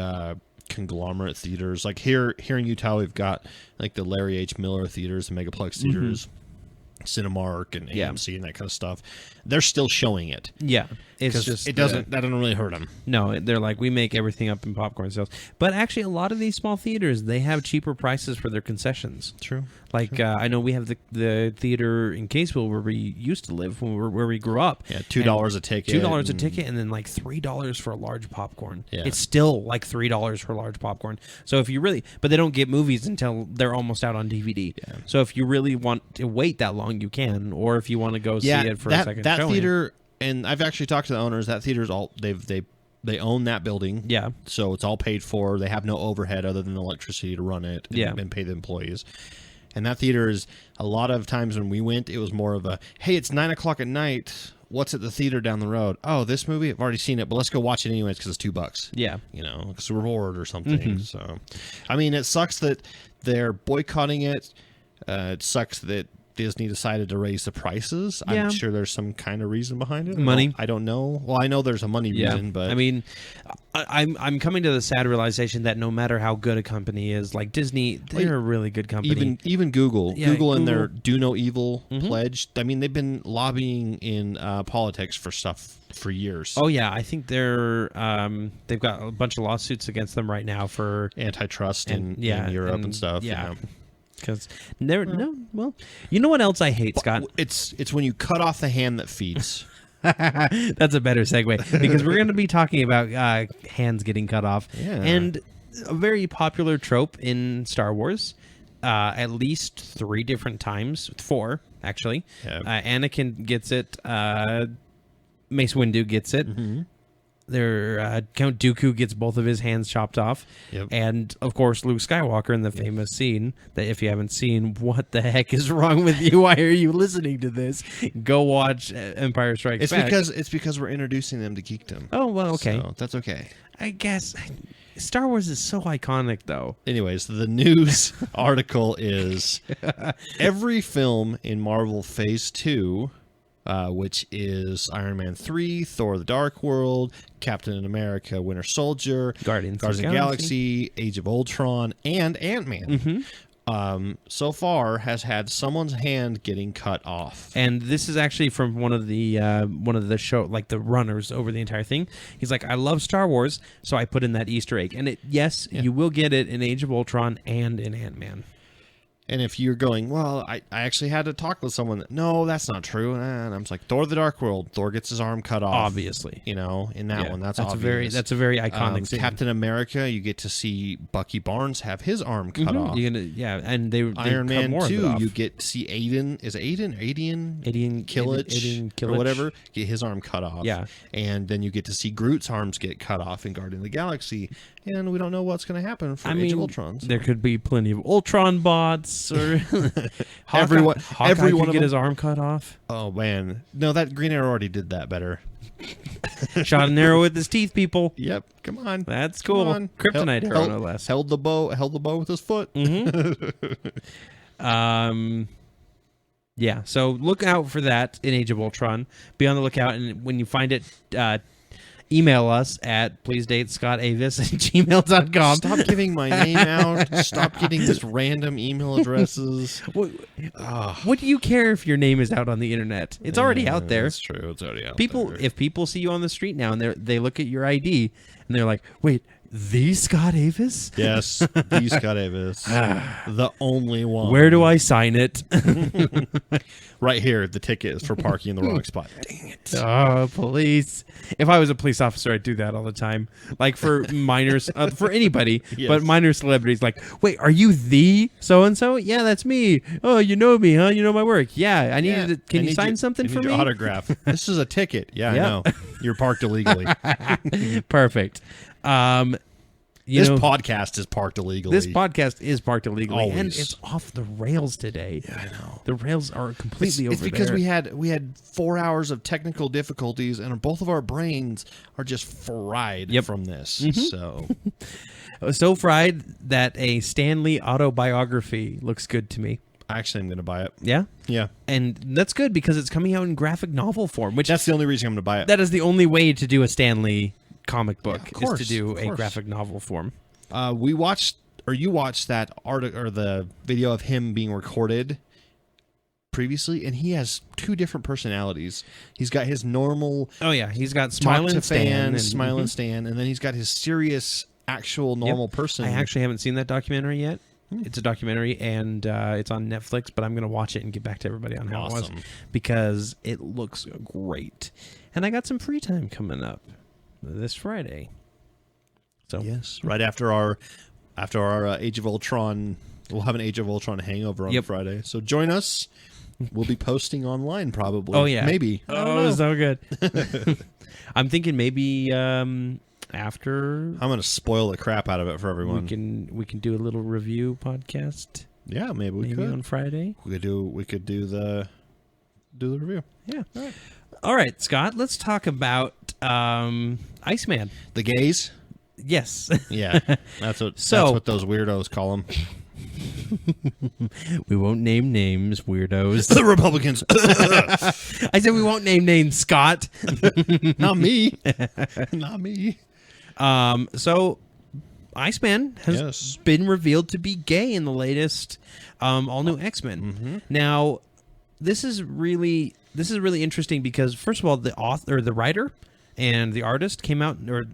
conglomerate theaters, like here in Utah, we've got like the Larry H. Miller theaters, the Megaplex theaters. Cinemark and AMC and that kind of stuff, they're still showing it. Yeah, it's just that doesn't really hurt them. No, they're like, we make everything up in popcorn sales. But actually, a lot of these small theaters, they have cheaper prices for their concessions. True. Like I know we have the theater in Caseville where we used to live where we grew up. Yeah, $2 a ticket. $2 a ticket, and then like $3 for a large popcorn. Yeah. It's still like $3 for a large popcorn. So if you but they don't get movies until they're almost out on DVD. Yeah. So if you really want to wait that long, you can, or if you want to go see it for a second that showing. Theater, and I've actually talked to the owners. That theater's all they own that building. Yeah, so it's all paid for. They have no overhead other than electricity to run it. And pay the employees. And that theater is, a lot of times when we went, it was more of a, hey, it's 9:00 at night. What's at the theater down the road? Oh, this movie? I've already seen it, but let's go watch it anyways because it's $2. Yeah. It's a reward or something. So, I mean, it sucks that they're boycotting it. It sucks that Disney decided to raise the prices. Yeah. I'm sure there's some kind of reason behind it. Money. I don't know. Well, I know there's a money reason, but I mean, I'm coming to the sad realization that no matter how good a company is, like Disney, they're a really good company. Even Google, Google and their "Do No Evil" pledge. I mean, they've been lobbying in politics for stuff for years. Oh yeah, I think they've got a bunch of lawsuits against them right now for antitrust in Europe and stuff. Yeah. Because no. Well, you know what else I hate, Scott? It's when you cut off the hand that feeds. That's a better segue because we're going to be talking about hands getting cut off, and a very popular trope in Star Wars. At least 3 different times, 4 actually. Yeah. Anakin gets it. Mace Windu gets it. Mm-hmm. Count Dooku gets both of his hands chopped off. Yep. And, of course, Luke Skywalker in the famous scene that if you haven't seen, what the heck is wrong with you? Why are you listening to this? Go watch Empire Strikes Back. It's because we're introducing them to geekdom. Oh, well, okay. So that's okay. I guess Star Wars is so iconic, though. Anyways, the news article is every film in Marvel Phase 2... which is Iron Man 3, Thor the Dark World, Captain America Winter Soldier, Guardians of the Galaxy, Age of Ultron, and Ant-Man. Mm-hmm. So far has had someone's hand getting cut off. And this is actually from one of the show, like the runners over the entire thing. He's like, I love Star Wars, so I put in that Easter egg. And you will get it in Age of Ultron and in Ant-Man. And if you're going, well, I actually had to talk with someone. No, that's not true. And I'm just like, Thor the Dark World. Thor gets his arm cut off. Obviously. In that one. That's obvious. That's a very iconic scene. Captain America, you get to see Bucky Barnes have his arm cut off. And they Iron Man more 2, you get to see Aiden. Is it Aiden? Aiden Killich or whatever. Get his arm cut off. Yeah. And then you get to see Groot's arms get cut off in Guardian of the Galaxy. And we don't know what's going to happen for Age of Ultron. So. There could be plenty of Ultron bots, or Hawkeye could get his arm cut off. Oh man, no, that Green Arrow already did that better. Shot an arrow with his teeth, people. Yep, come on, that's cool. Kryptonite arrow, no less. Held the bow with his foot. Mm-hmm. Yeah. So look out for that in Age of Ultron. Be on the lookout, and when you find it. Email us at pleasedatescottavis@gmail.com. Stop giving my name out. Stop getting just random email addresses. What do you care if your name is out on the internet? It's already out there. That's true. It's already out there. If people see you on the street now and they look at your ID and they're like, wait, the Scott Avis? Yes, the Scott Avis. The only one. Where do I sign it? Right here, the ticket is for parking in the wrong spot. Dang it. Oh, police. If I was a police officer, I'd do that all the time. Like for minors, for anybody, yes. But minor celebrities, like, wait, are you the so-and-so? Yeah, that's me. Oh, you know me, huh? You know my work. Yeah, I need to, can you sign something for me? Autograph. This is a ticket. Yeah, I know. You're parked illegally. Perfect. This podcast is parked illegally. This podcast is parked illegally, Always. And it's off the rails today. Yeah, I know. The rails are completely over there. It's because we had 4 hours of technical difficulties, and both of our brains are just fried from this. Mm-hmm. So fried that a Stan Lee autobiography looks good to me. Actually, I'm going to buy it. Yeah? Yeah. And that's good because it's coming out in graphic novel form. That's the only reason I'm going to buy it. That is the only way to do a Stan Lee comic book is to do a graphic novel form. You watched that article or the video of him being recorded previously, and he has 2 different personalities. He's got his normal. Oh yeah, he's got Smiling Stan, Smiling Stan, and then he's got his serious, actual normal person. I actually haven't seen that documentary yet. It's a documentary, and it's on Netflix, but I'm going to watch it and get back to everybody on how it was because it looks great. And I got some free time coming up this Friday. So yes, right after our Age of Ultron, we'll have an Age of Ultron hangover on Friday. So join us. We'll be posting online probably. Oh yeah, maybe. Oh, so good. I'm thinking maybe after. I'm going to spoil the crap out of it for everyone. We can do a little review podcast. Yeah, maybe we could on Friday. We could do the review. Yeah. All right, Scott. Let's talk about Iceman. The gays. Yes. Yeah. That's what those weirdos call them. We won't name names, weirdos. The Republicans. I said we won't name names, Scott. Not me. Not me. So Iceman has been revealed to be gay in the latest all new X-Men. Mm-hmm. Now, this is really interesting because first of all, the writer and the artist came out, or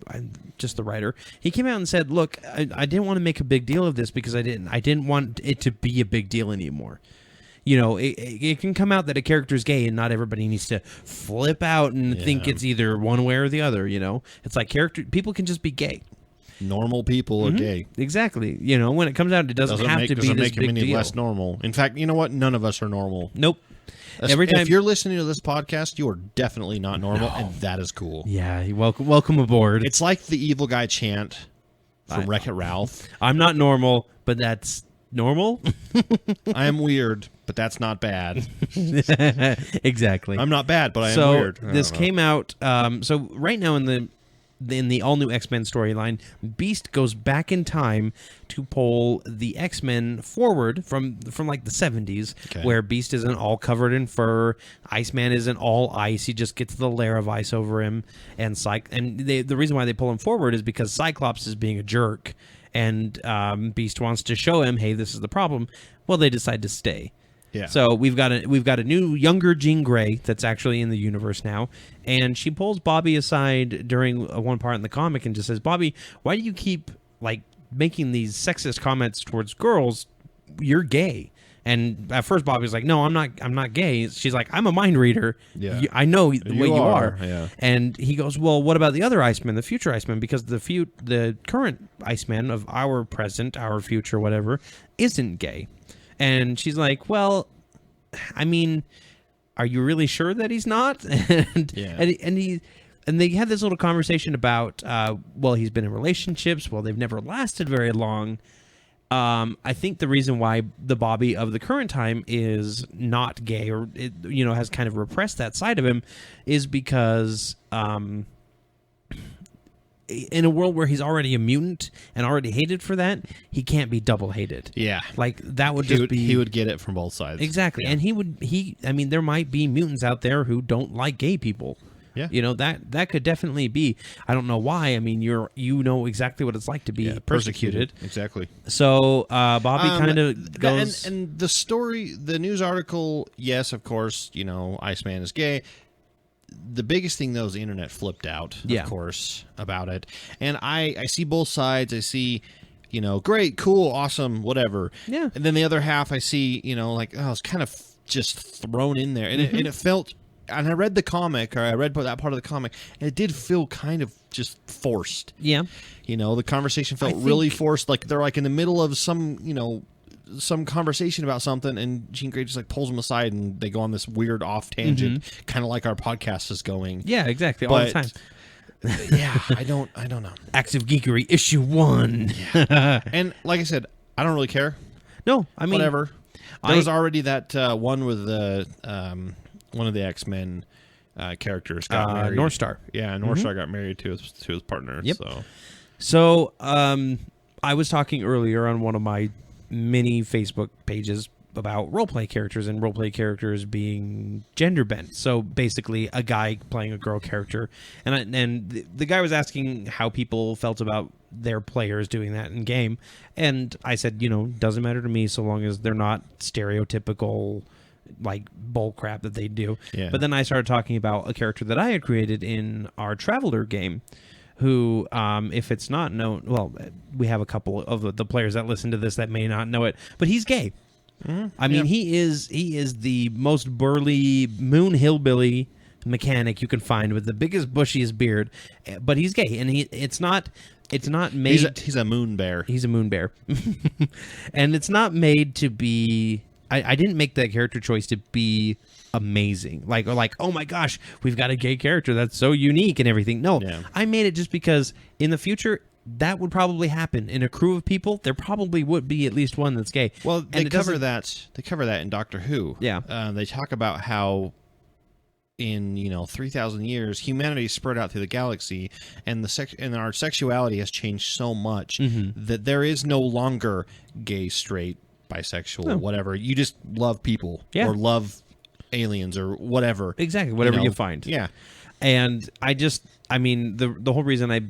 just the writer, he came out and said, "Look, I didn't want to make a big deal of this because I didn't want it to be a big deal anymore. You know, it can come out that a character's gay, and not everybody needs to flip out and think it's either one way or the other. You know, it's like people can just be gay. Normal people are gay. Exactly. You know, when it comes out, it doesn't have to be this make big them any deal. less normal. In fact, you know what? None of us are normal. Nope. If you're listening to this podcast, you are definitely not normal, and that is cool. Yeah, welcome aboard. It's like the evil guy chant from Wreck-It Ralph. I'm not normal, but that's normal. I am weird, but that's not bad. Exactly. I'm not bad, but I am weird. This came out. So right now in the all new X-Men storyline, Beast goes back in time to pull the X-Men forward from like the 70s, where Beast isn't all covered in fur, Iceman isn't all ice, he just gets the layer of ice over him, and the reason why they pull him forward is because Cyclops is being a jerk, and Beast wants to show him, hey, this is the problem. Well, they decide to stay. Yeah. So we've got a new younger Jean Grey that's actually in the universe now, and she pulls Bobby aside during one part in the comic and just says, "Bobby, why do you keep like making these sexist comments towards girls? You're gay." And at first Bobby's like, "No, I'm not gay." She's like, "I'm a mind reader. Yeah. I know what you are." Yeah. And he goes, "Well, what about the other Iceman, the future Iceman? Because the current Iceman of our present, our future, whatever, isn't gay." And she's like, "Well, I mean, are you really sure that he's not?" And they had this little conversation about, well, he's been in relationships. Well, they've never lasted very long. I think the reason why the Bobby of the current time is not gay, or has kind of repressed that side of him, is because in a world where he's already a mutant and already hated for that, he can't be double hated. Yeah. Like that would he would get it from both sides. Exactly. Yeah. And there might be mutants out there who don't like gay people. Yeah. That could definitely be. I don't know why. I mean, you know exactly what it's like to be persecuted. Exactly. So Bobby kind of goes, and the story, the news article, yes, of course, Iceman is gay. The biggest thing, though, is the internet flipped out, of course, about it. And I see both sides. I see, great, cool, awesome, whatever. Yeah. And then the other half, I see, it's kind of just thrown in there. And, it felt, and I read the comic, or I read that part of the comic, and it did feel kind of just forced. Yeah. The conversation felt really forced. Like they're like in the middle of some conversation about something, and Jean Grey just like pulls them aside, and they go on this weird off tangent, kind of like our podcast is going. Yeah, exactly, all the time. Yeah, I don't know. Acts of Geekery issue 1. Yeah. And like I said, I don't really care. No, I mean, whatever. There was already that one with the one of the X-Men characters got married. North Star. Yeah, North Star got married to his partner. Yep. So I was talking earlier on one of my many Facebook pages about roleplay characters, and roleplay characters being gender bent. So basically a guy playing a girl character, and the guy was asking how people felt about their players doing that in game, and I said, doesn't matter to me so long as they're not stereotypical like bull crap that they do. Yeah. But then I started talking about a character that I had created in our Traveler game, who, if it's not known, well, we have a couple of the players that listen to this that may not know it, but he's gay. Mm-hmm. I mean, he is the most burly moon hillbilly mechanic you can find with the biggest bushiest beard, but he's gay, and it's not made. He's a moon bear. He's a moon bear, and it's not made to be. I didn't make that character choice to be amazing, like oh my gosh, we've got a gay character that's so unique and everything. No, I made it just because in the future that would probably happen in a crew of people. There probably would be at least one that's gay. Well, they cover that in Doctor Who. Yeah, they talk about how in 3,000 years humanity spread out through the galaxy, and our sexuality has changed so much that there is no longer gay, straight, bisexual, whatever. You just love people or love aliens or whatever. Exactly, whatever you find. Yeah. And I mean, the whole reason I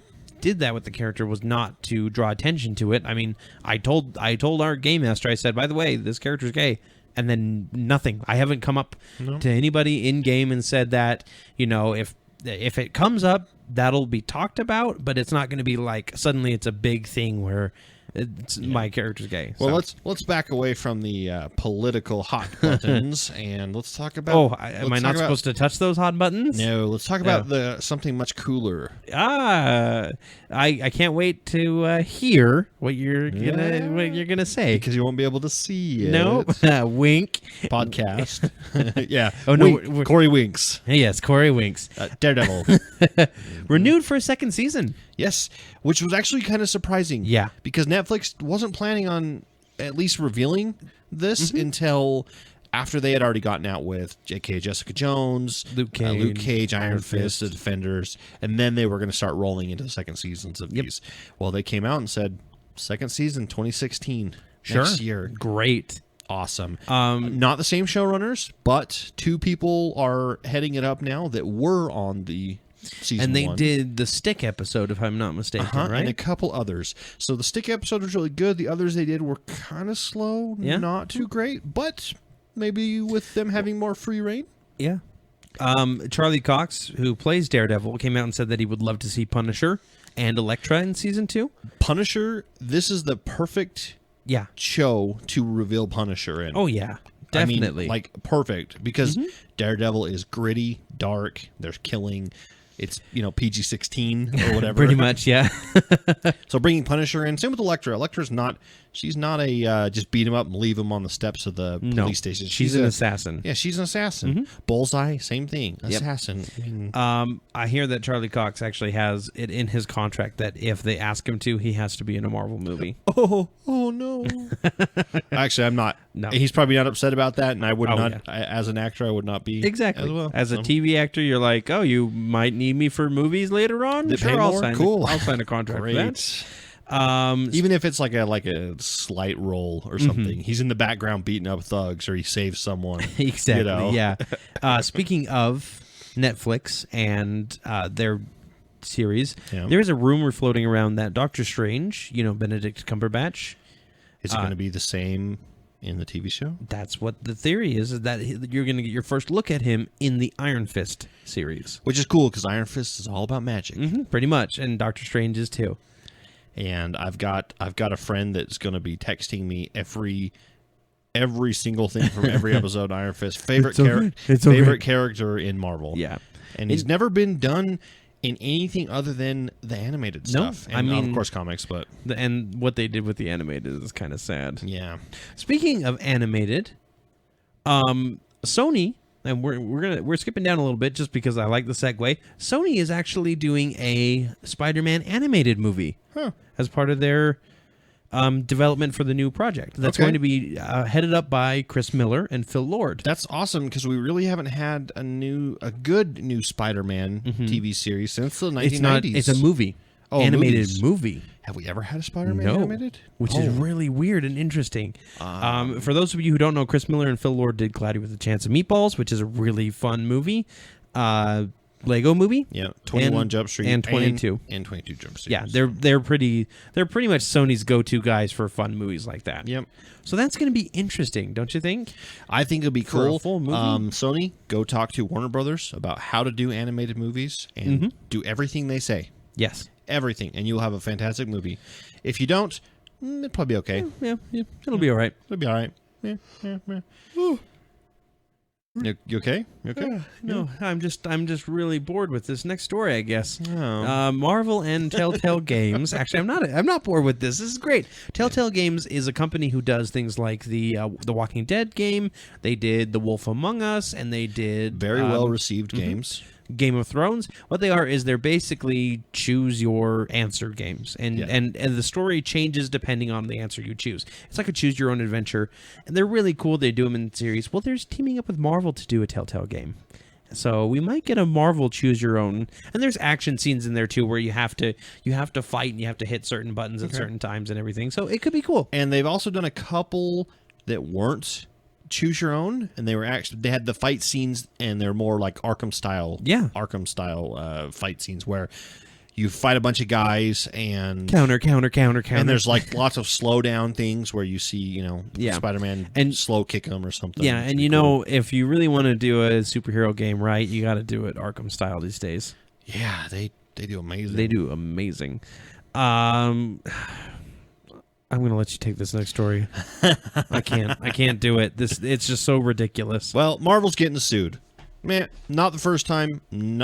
did that with the character was not to draw attention to it. I mean, I told our game master, I said, by the way, this character's gay, and then nothing. I haven't come up to anybody in game and said that, if if it comes up, that'll be talked about, but it's not going to be like suddenly it's a big thing where it's my character's gay. Well, so. let's back away from the political hot buttons and let's talk about. Am I not supposed to touch those hot buttons? No, let's talk about something much cooler. I can't wait to hear what you're gonna say, because you won't be able to see it. No, wink. Podcast. Yeah. Oh no, Wink. Corey winks. Yes, Corey winks. Daredevil. Renewed for a second season. Yes, which was actually kind of surprising. Yeah, because Netflix wasn't planning on at least revealing this until after they had already gotten out with J.K. Jessica Jones, Luke Cage, Iron Fist, The Defenders, and then they were going to start rolling into the second seasons of these. Well, they came out and said, second season, 2016, next year. Great. Awesome. Not the same showrunners, but two people are heading it up now that were on the season and they 1. did the Stick episode, if I'm not mistaken, right? And a couple others. So the Stick episode was really good. The others they did were kind of slow, not too great, but maybe with them having more free reign. Yeah. Charlie Cox, who plays Daredevil, came out and said that he would love to see Punisher and Elektra in season 2. Punisher, this is the perfect show to reveal Punisher in. Oh, yeah. Definitely. I mean, perfect, because Daredevil is gritty, dark, there's killing. It's, PG-16 or whatever. Pretty much, yeah. So bringing Punisher in, same with Elektra. Elektra's she's not a just beat him up and leave him on the steps of the police station. She's an assassin. Yeah, she's an assassin. Bullseye, same thing. Assassin. I hear that Charlie Cox actually has it in his contract that if they ask him to, he has to be in a Marvel movie. Oh no. Actually, I'm not. No. He's probably not upset about that, and I would not, as an actor, I would not be exactly. as well. As a TV actor, you're like, oh, you might need me for movies later on? They sure, pay I'll more? sign Cool. I'll sign a contract for that. Even if it's like a slight role or something, he's in the background beating up thugs, or he saves someone. Exactly. Yeah. Speaking of Netflix and their series, there is a rumor floating around that Doctor Strange, Benedict Cumberbatch, is it going to be the same in the TV show? That's what the theory is that you're going to get your first look at him in the Iron Fist series, which is cool because Iron Fist is all about magic, pretty much, and Doctor Strange is too. And I've got a friend that's going to be texting me every single thing from every episode of Iron Fist. Favorite character in Marvel. Yeah, and he's never been done in anything other than the animated stuff. And, of course, comics, but and what they did with the animated is kind of sad. Yeah. Speaking of animated, Sony, and we're skipping down a little bit just because I like the segue. Sony is actually doing a Spider-Man animated movie as part of their development for the new project. That's going to be headed up by Chris Miller and Phil Lord. That's awesome because we really haven't had a good new Spider-Man TV series since the 1990s. It's a movie. Animated movie. Have we ever had a Spider-Man animated? Which is really weird and interesting. For those of you who don't know, Chris Miller and Phil Lord did Cloudy with a Chance of Meatballs, which is a really fun movie. Lego movie. Yeah, 21 Jump Street and 22 and 22 Jump Street. Yeah, they're pretty much Sony's go-to guys for fun movies like that. Yep. So that's going to be interesting, don't you think? I think it'll be for cool. A full movie. Sony, go talk to Warner Brothers about how to do animated movies and do everything they say. Yes. Everything, and you'll have a fantastic movie. If you don't, it'll probably be okay. Yeah, it'll be all right. It'll be all right. Yeah. You okay? You okay? No, I'm just really bored with this next story, I guess. Oh. Marvel and Telltale Games. Actually, I'm not bored with this. This is great. Telltale Games is a company who does things like the Walking Dead game. They did The Wolf Among Us, and they did very well received games. Game of Thrones. What they are is they're basically choose your answer games, and the story changes depending on the answer you choose. It's like a choose your own adventure, and they're really cool. They do them in series. Well, there's teaming up with Marvel to do a Telltale game, so we might get a Marvel choose your own. And there's action scenes in there too, where you have to fight and you have to hit certain buttons at certain times and everything. So it could be cool. And they've also done a couple that weren't choose your own, and they had the fight scenes, and they're more like Arkham style fight scenes where you fight a bunch of guys and counter. And there's like lots of slow down things where you see, Spider-Man and slow kick him or something. Yeah, and if you really want to do a superhero game right, you got to do it Arkham style these days. Yeah, they do amazing. They do amazing. I'm going to let you take this next story. I can't do it. It's just so ridiculous. Well, Marvel's getting sued. Man, not the first time.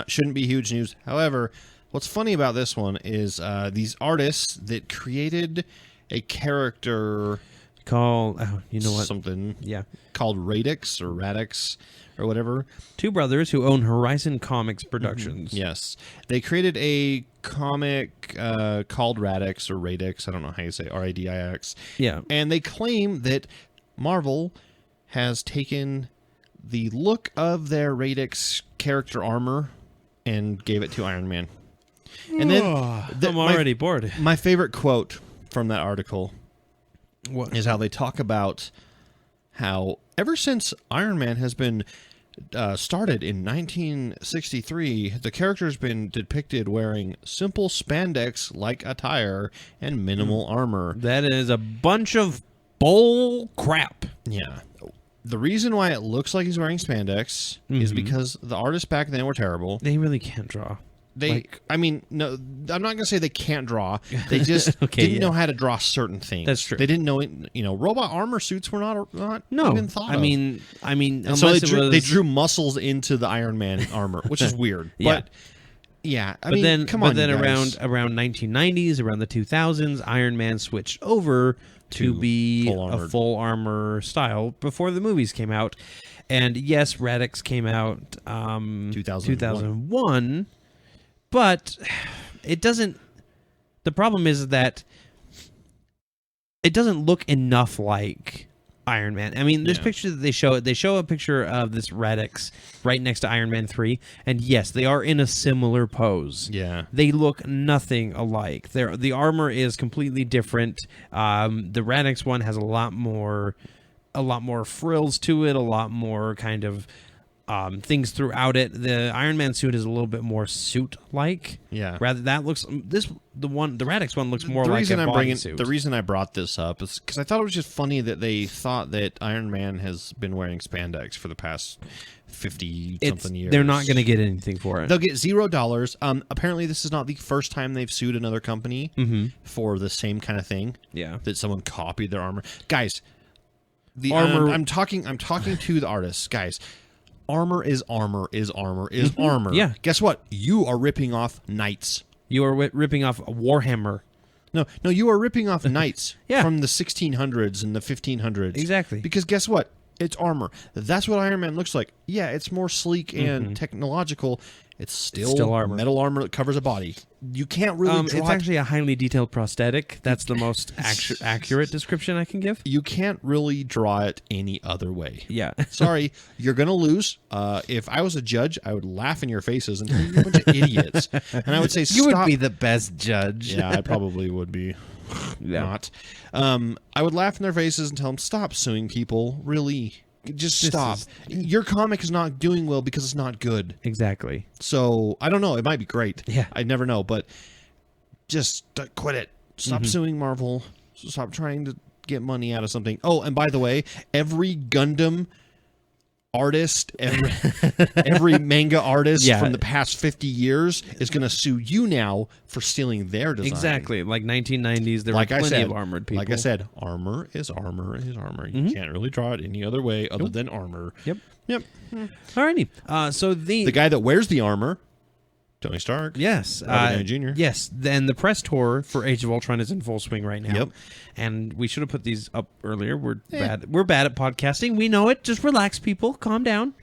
Shouldn't be huge news. However, what's funny about this one is these artists that created a character called, something, yeah, called Radix or Radix or whatever. Two brothers who own Horizon Comics Productions. Mm-hmm. Yes, they created a comic called Radix or Radix. I don't know how you say Radix. Yeah, and they claim that Marvel has taken the look of their Radix character armor and gave it to Iron Man. And then I'm already bored. My favorite quote from that article is how they talk about how ever since Iron Man has been started in 1963, the character's been depicted wearing simple spandex-like attire and minimal armor. That is a bunch of bull crap. Yeah. The reason why it looks like he's wearing spandex is because the artists back then were terrible. They really can't draw. No, I'm not going to say they can't draw. They just didn't know how to draw certain things. That's true. They didn't know, robot armor suits were not even thought of. I mean, and so they drew muscles into the Iron Man armor, which is weird. Yeah. But yeah, come on. But then around 1990s, around the 2000s, Iron Man switched over to be a full armor style before the movies came out. And yes, Radix came out 2001. But it doesn't. The problem is that it doesn't look enough like Iron Man. I mean, this picture that they show a picture of this Radix right next to Iron Man 3, and yes, they are in a similar pose. Yeah, they look nothing alike. The armor is completely different. The Radix one has a lot more frills to it, a lot more kind of things throughout it. The Iron Man suit is a little bit more suit-like. Yeah. Rather, the Radix one looks more like a bodysuit. The reason I brought this up is because I thought it was just funny that they thought that Iron Man has been wearing spandex for the past 50-something years. They're not going to get anything for it. They'll get $0. Apparently, this is not the first time they've sued another company for the same kind of thing. Yeah. That someone copied their armor. Guys, the armor. I'm talking to the artists, guys. Armor is armor is armor is armor. Yeah. Guess what? You are ripping off knights. You are ripping off Warhammer. No, you are ripping off knights Yeah. from the 1600s and the 1500s. Exactly. Because guess what? It's armor. That's what Iron Man looks like. Yeah, it's more sleek and technological. It's still armor. Metal armor that covers a body. You can't really draw it's actually a highly detailed prosthetic. That's the most accurate description I can give. You can't really draw it any other way. Yeah. Sorry, you're going to lose. If I was a judge, I would laugh in your faces and tell you you're a bunch of idiots. And I would say, stop. You would be the best judge. Yeah, I probably would be. Not. I would laugh in their faces and tell them, stop suing people. Really. Just stop. Your comic is not doing well because it's not good. Exactly. So, I don't know. It might be great. Yeah. I never know. But just quit it. Stop suing Marvel. Stop trying to get money out of something. Oh, and by the way, every Gundam artist, every manga artist from the past 50 years is going to sue you now for stealing their design. Exactly. Like 1990s, there were plenty of armored people. Like I said, armor is armor is armor. You can't really draw it any other way other than armor. Yep. Alrighty. So the guy that wears the armor, Tony Stark. Yes. Robert Downey Jr. Yes. Then the press tour for Age of Ultron is in full swing right now. Yep. And we should have put these up earlier. We're bad at podcasting. We know it. Just relax, people. Calm down.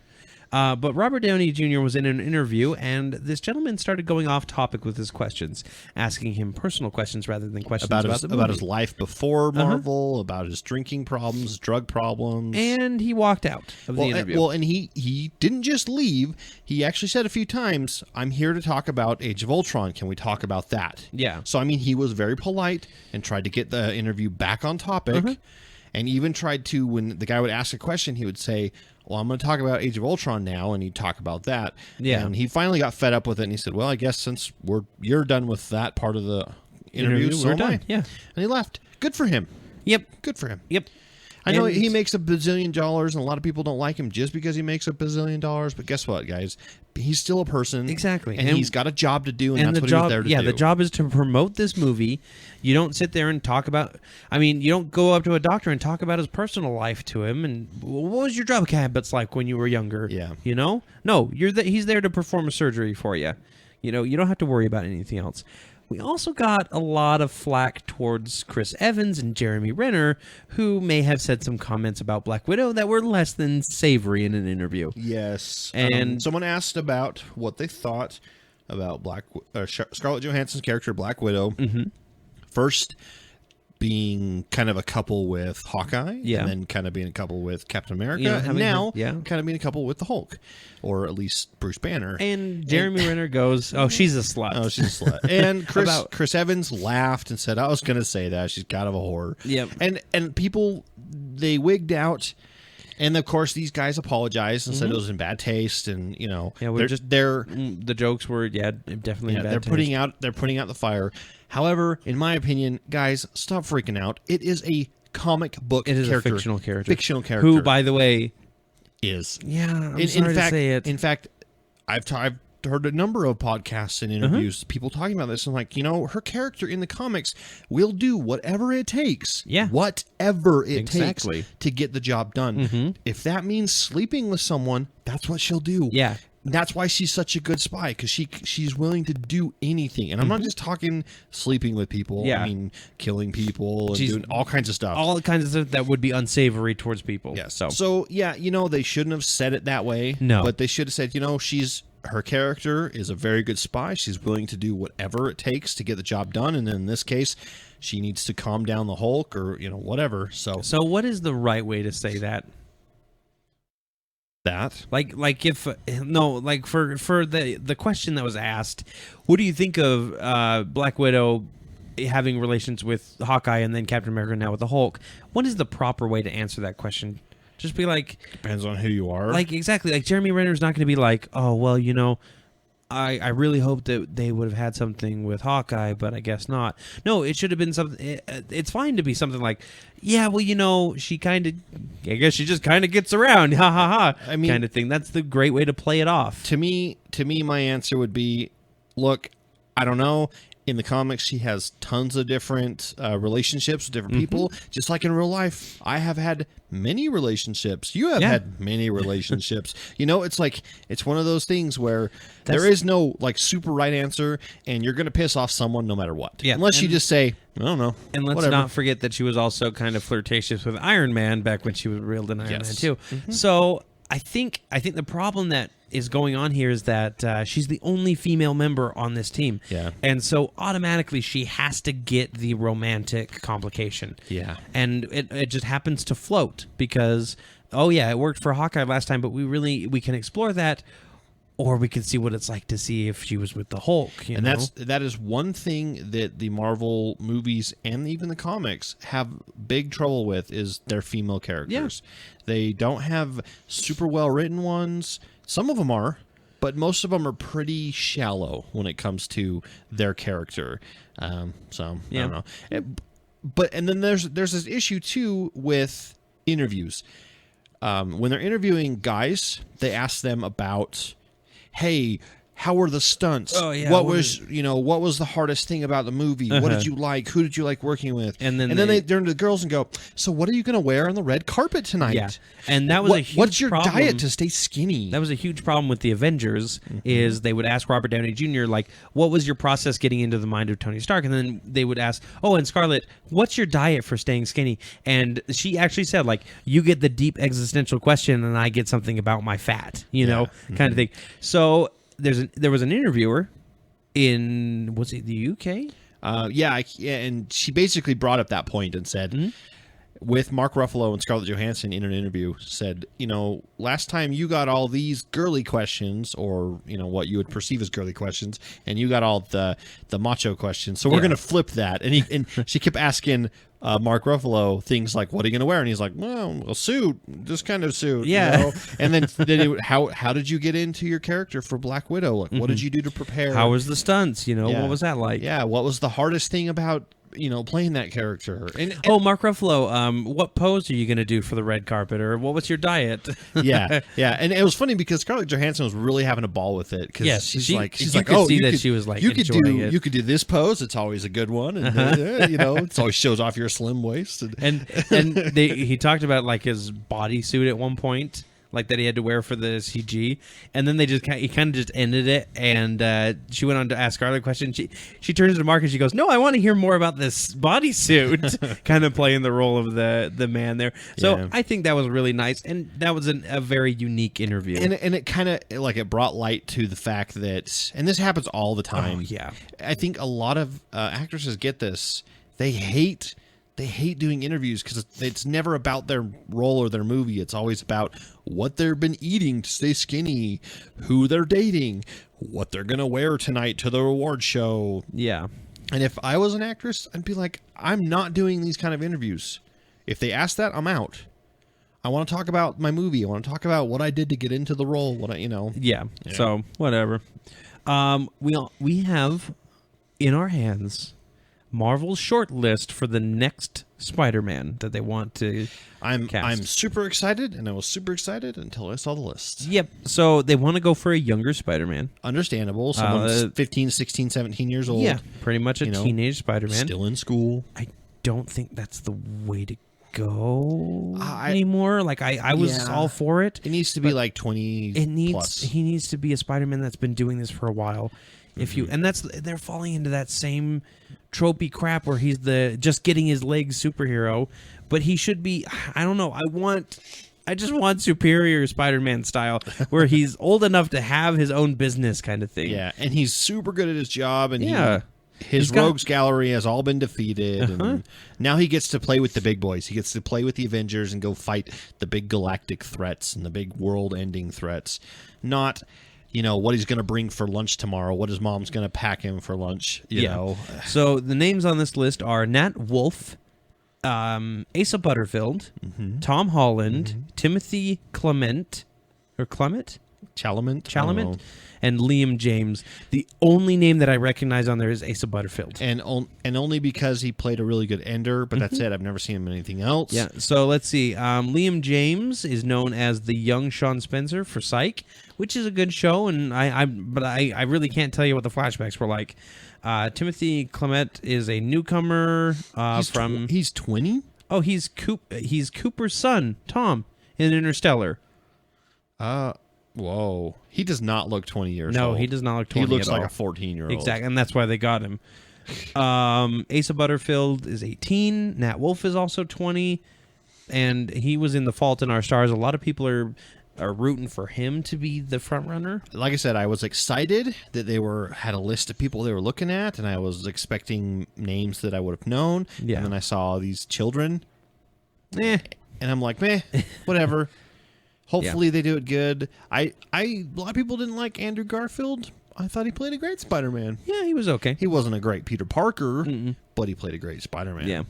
But Robert Downey Jr. was in an interview, and this gentleman started going off topic with his questions, asking him personal questions rather than questions about the movie. About his life before Marvel, about his drinking problems, drug problems. And he walked out of the interview. And he didn't just leave. He actually said a few times, I'm here to talk about Age of Ultron. Can we talk about that? Yeah. So, he was very polite and tried to get the interview back on topic. and even tried to, when the guy would ask a question, he would say, well, I'm going to talk about Age of Ultron now, and he'd talk about that. Yeah. And he finally got fed up with it, and he said, well, I guess since you're done with that part of the interview, so we're am I. done. Yeah. And he left. Good for him. Yep. Good for him. Yep. I know And- he makes $1 bazillion, and a lot of people don't like him just because he makes $1 bazillion. But guess what, guys? He's still a person. Exactly. And he's got a job to do, and that's the what job, he was there to do. the job is to promote this movie. You don't sit there and talk about. I mean, you don't go up to a doctor and talk about his personal life to him. And what was your drug habits like when you were younger? Yeah. You know, no, he's there to perform a surgery for you. You know, you don't have to worry about anything else. We also got a lot of flack towards Chris Evans and Jeremy Renner, who may have said some comments about Black Widow that were less than savory in an interview. Yes. And- someone asked about what they thought about Scarlett Johansson's character, Black Widow. Mm-hmm. First, being kind of a couple with Hawkeye, Yeah. and then kind of being a couple with Captain America, Yeah, and having now her- yeah. kind of being a couple with the Hulk, or at least Bruce Banner. And Jeremy Renner goes, "Oh, she's a slut." Oh, she's a slut. And About- Chris Evans laughed and said, I was going to say that. She's kind of a whore. Yep. And people, they wigged out. And, of course, these guys apologized and said it was in bad taste. And, you know, Yeah, we're they're the jokes were definitely yeah, bad they're taste. putting out the fire. However, in my opinion, guys, stop freaking out. It is a comic book It is character. a fictional character. Fictional character. Who, by the way, is. yeah, I'm In sorry fact, to say it. In fact, I've heard a number of podcasts and interviews, people talking about this, and like, you know, her character in the comics will do whatever it takes. Yeah. Whatever it Exactly. takes to get the job done. If that means sleeping with someone, that's what she'll do. Yeah. That's why she's such a good spy, because she's willing to do anything. And I'm not just talking sleeping with people. Yeah. I mean, killing people and She's- doing all kinds of stuff. all kinds of stuff that would be unsavory towards people. Yes. So yeah, you know, they shouldn't have said it that way. No. But they should have said, you know, her character is a very good spy. She's willing to do whatever it takes to get the job done. And in this case, she needs to calm down the Hulk, or, you know, whatever. So what is the right way to say that? that. Like if no, like for the question that was asked, what do you think of Black Widow having relations with Hawkeye and then Captain America now with the Hulk? What is the proper way to answer that question? Just be like, Depends on who you are. like exactly, like Jeremy Renner's not going to be like, oh well, you know, I really hope that they would have had something with Hawkeye, but I guess not. No, it should have been something. It's fine to be something like, yeah, well, you know, I guess she just kind of gets around, ha ha ha, I mean, kind of thing. That's the great way to play it off. to me, my answer would be, look, I don't know. In the comics, she has tons of different relationships with different people. Just like in real life, I have had many relationships. You have had many relationships. You know, it's like, it's one of those things where there is no like super right answer, and you're going to piss off someone no matter what. Yeah, Unless you and- just say, I don't know. And let's whatever. not forget that she was also kind of flirtatious with Iron Man back when she was reeled in Iron Man Yes. too. So I think the problem that is going on here is that she's the only female member on this team. Yeah. And so automatically she has to get the romantic complication. Yeah. And it just happens to float because, oh yeah, it worked for Hawkeye last time, but we can explore that, or we can see what it's like to see if she was with the Hulk. You know? That is one thing that the Marvel movies and even the comics have big trouble with, is their female characters. They don't have super well written ones. Some of them are, but most of them are pretty shallow when it comes to their character. So I don't know. And then there's this issue too with interviews. When they're interviewing guys, they ask them about, hey, how were the stunts? Oh, yeah, What what was what was the hardest thing about the movie? What did you like? Who did you like working with? And then they turn to the girls and go, so what are you going to wear on the red carpet tonight? Yeah. And that was a huge what's your problem. diet to stay skinny? That was a huge problem with the Avengers, is they would ask Robert Downey Jr., like, what was your process getting into the mind of Tony Stark? And then they would ask, oh, and Scarlett, what's your diet for staying skinny? And she actually said, like, you get the deep existential question and I get something about my fat, kind of thing. So there was an interviewer in, was it the UK? And she basically brought up that point and said, with Mark Ruffalo and Scarlett Johansson in an interview said, last time you got all these girly questions, or what you would perceive as girly questions, and you got all the macho questions. So we're going to flip that. And she kept asking Mark Ruffalo things like, "What are you going to wear?" And he's like, "Well, a suit, this kind of suit." Yeah. And then how did you get into your character for Black Widow? Like, what did you do to prepare? How was the stunts? What was that like? Yeah. What was the hardest thing about playing that character? And Mark Ruffalo, what pose are you going to do for the red carpet, or what was your diet? yeah. And it was funny because Scarlett Johansson was really having a ball with it. Yes, she's you like, could see that she was like, you could enjoying do it. You could do this pose. It's always a good one, and it always shows off your slim waist. And he talked about like his bodysuit at one point, like that he had to wear for the CG, and then he kind of just ended it, and she went on to ask Scarlett a question. She turns to Mark and she goes, "No, I want to hear more about this bodysuit," kind of playing the role of the man there. So I think that was really nice, and that was a very unique interview. And it kind of it brought light to the fact that, and this happens all the time. Oh, yeah, I think a lot of actresses get this. They hate doing interviews because it's never about their role or their movie. It's always about what they've been eating to stay skinny, who they're dating, what they're going to wear tonight to the award show. Yeah. And if I was an actress, I'd be like, I'm not doing these kind of interviews. If they ask that, I'm out. I want to talk about my movie. I want to talk about what I did to get into the role. Yeah. So whatever. We have in our hands Marvel's short list for the next Spider-Man that they want to cast. I'm super excited, and I was super excited until I saw the list. Yep. So they want to go for a younger Spider-Man. Understandable. Someone's 15, 16, 17 years old. Yeah, pretty much a teenage Spider-Man. Still in school. I don't think that's the way to go anymore. Like I was all for it. It needs to be like 20 plus. He needs to be a Spider-Man that's been doing this for a while. They're falling into that same tropey crap where he's just getting his legs superhero, but he should be, I don't know, I just want Superior Spider-Man style where he's old enough to have his own business kind of thing. Yeah, and he's super good at his job, and his rogues gallery has all been defeated, and now he gets to play with the big boys. He gets to play with the Avengers and go fight the big galactic threats and the big world-ending threats, not what he's going to bring for lunch tomorrow, what his mom's going to pack him for lunch, you know. So the names on this list are Nat Wolff, Asa Butterfield, Tom Holland, Timothy Chalamet, and Liam James. The only name that I recognize on there is Asa Butterfield. And only because he played a really good Ender, but that's it. I've never seen him in anything else. Yeah, so let's see. Liam James is known as the young Sean Spencer for Psych, which is a good show, and I really can't tell you what the flashbacks were like. Timothy Chalamet is a newcomer he's 20? Oh, he's Cooper's son, Tom, in Interstellar. Whoa. He does not look 20 years old. No, he does not look 20 He looks at like all. a 14-year-old. Exactly, and that's why they got him. Asa Butterfield is 18. Nat Wolff is also 20. And he was in The Fault in Our Stars. A lot of people are rooting for him to be the front runner. Like I said, I was excited that they had a list of people they were looking at, and I was expecting names that I would have known. Yeah. And then I saw these children. And I'm like, meh, whatever. Hopefully they do it good. A lot of people didn't like Andrew Garfield. I thought he played a great Spider-Man. Yeah, he was okay. He wasn't a great Peter Parker, but he played a great Spider-Man. Yeah.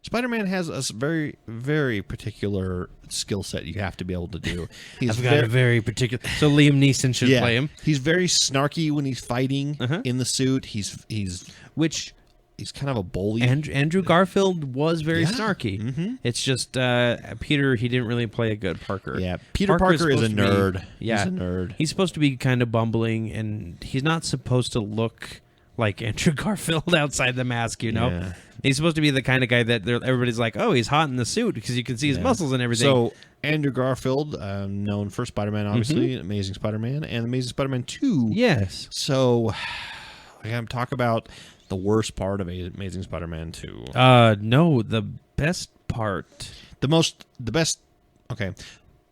Spider-Man has a very, very particular skill set you have to be able to do. I've got a very particular... So Liam Neeson should play him. He's very snarky when he's fighting in the suit. He's kind of a bully. Andrew Garfield was very snarky. Mm-hmm. It's just Peter, he didn't really play a good Parker. Yeah, Peter Parker is a nerd. He's a nerd. He's supposed to be kind of bumbling, and he's not supposed to look like Andrew Garfield outside the mask, Yeah. He's supposed to be the kind of guy that everybody's like, oh, he's hot in the suit because you can see his muscles and everything. So Andrew Garfield, known for Spider-Man, obviously, Amazing Spider-Man, and Amazing Spider-Man 2. Yes. So I got to talk about the worst part of Amazing Spider-Man 2. No, the best part. The best. Okay.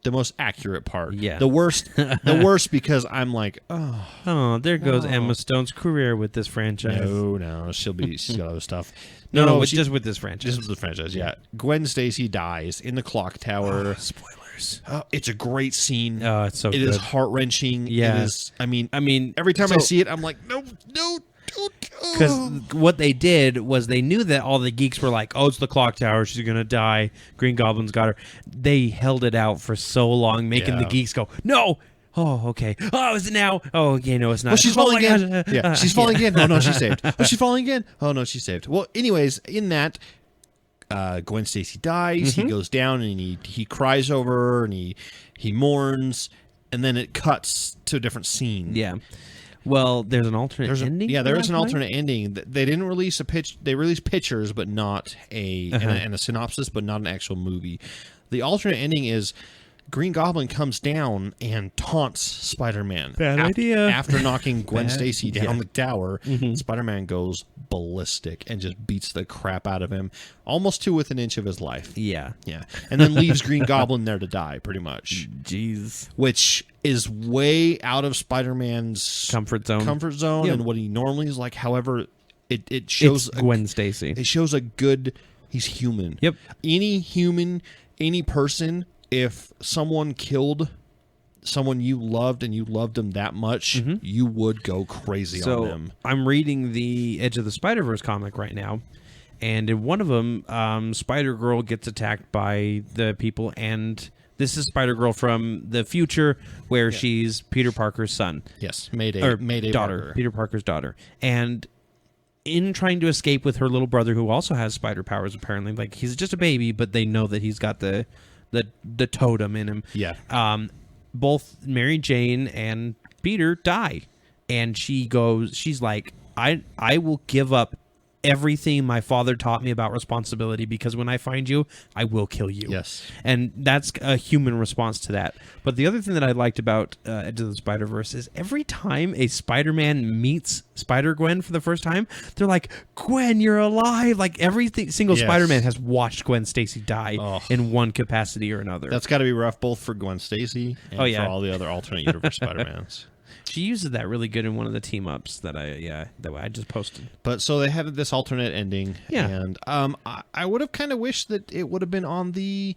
the most accurate part. Yeah. The worst because I'm like, Oh, there goes Emma Stone's career with this franchise. no, she's got other stuff. No, it's just with this franchise. Just with the franchise, yeah. Gwen Stacy dies in the clock tower. Spoilers. It's a great scene. Oh, it's so It good. is heart-wrenching. Yeah. It is, I mean, every time so- I see it, I'm like, no. Because what they did was they knew that all the geeks were like, oh, it's the clock tower. She's going to die. Green Goblin's got her. They held it out for so long, making the geeks go, no. Oh, okay. Oh, is it now? Oh, okay, no, it's not. Well, she's falling again. gosh. Yeah, she's falling again. Oh, no, she's saved. Oh, she's falling again. Oh, no, she's saved. Well, anyways, in that, Gwen Stacy dies. He goes down and he cries over her and he mourns, and then it cuts to a different scene. Yeah. Well, there's an alternate ending. There is an right? alternate ending. They didn't release a pitch. They released pictures, but not and a synopsis, but not an actual movie. The alternate ending is Green Goblin comes down and taunts Spider-Man. Bad idea. After knocking Gwen Stacy down the tower, Spider-Man goes ballistic and just beats the crap out of him, almost to within an inch of his life. Yeah. Yeah, and then leaves Green Goblin there to die, pretty much. Jeez. Which is way out of Spider-Man's Comfort zone. and what he normally is like. However, it shows It's Gwen Stacy. It shows a good. He's human. Yep. Any person. If someone killed someone you loved and you loved them that much, you would go crazy on them. I'm reading the Edge of the Spider-Verse comic right now, and in one of them, Spider-Girl gets attacked by the people, and this is Spider-Girl from the future, where she's Peter Parker's son. Yes, Mayday daughter, Parker. Peter Parker's daughter, and in trying to escape with her little brother, who also has spider powers, apparently, like he's just a baby, but they know that he's got the totem in him. Yeah. Both Mary Jane and Peter die, and she's like, I will give up everything my father taught me about responsibility, because when I find you, I will kill you. Yes. And that's a human response to that. But the other thing that I liked about Edge of the Spider-Verse is every time a Spider-Man meets Spider-Gwen for the first time, they're like, Gwen, you're alive. Like every single Spider-Man has watched Gwen Stacy die in one capacity or another. That's got to be rough, both for Gwen Stacy and for all the other alternate universe Spider-Mans. She uses that really good in one of the team ups that I just posted. But so they had this alternate ending, Yeah. and I would have kind of wished that it would have been on the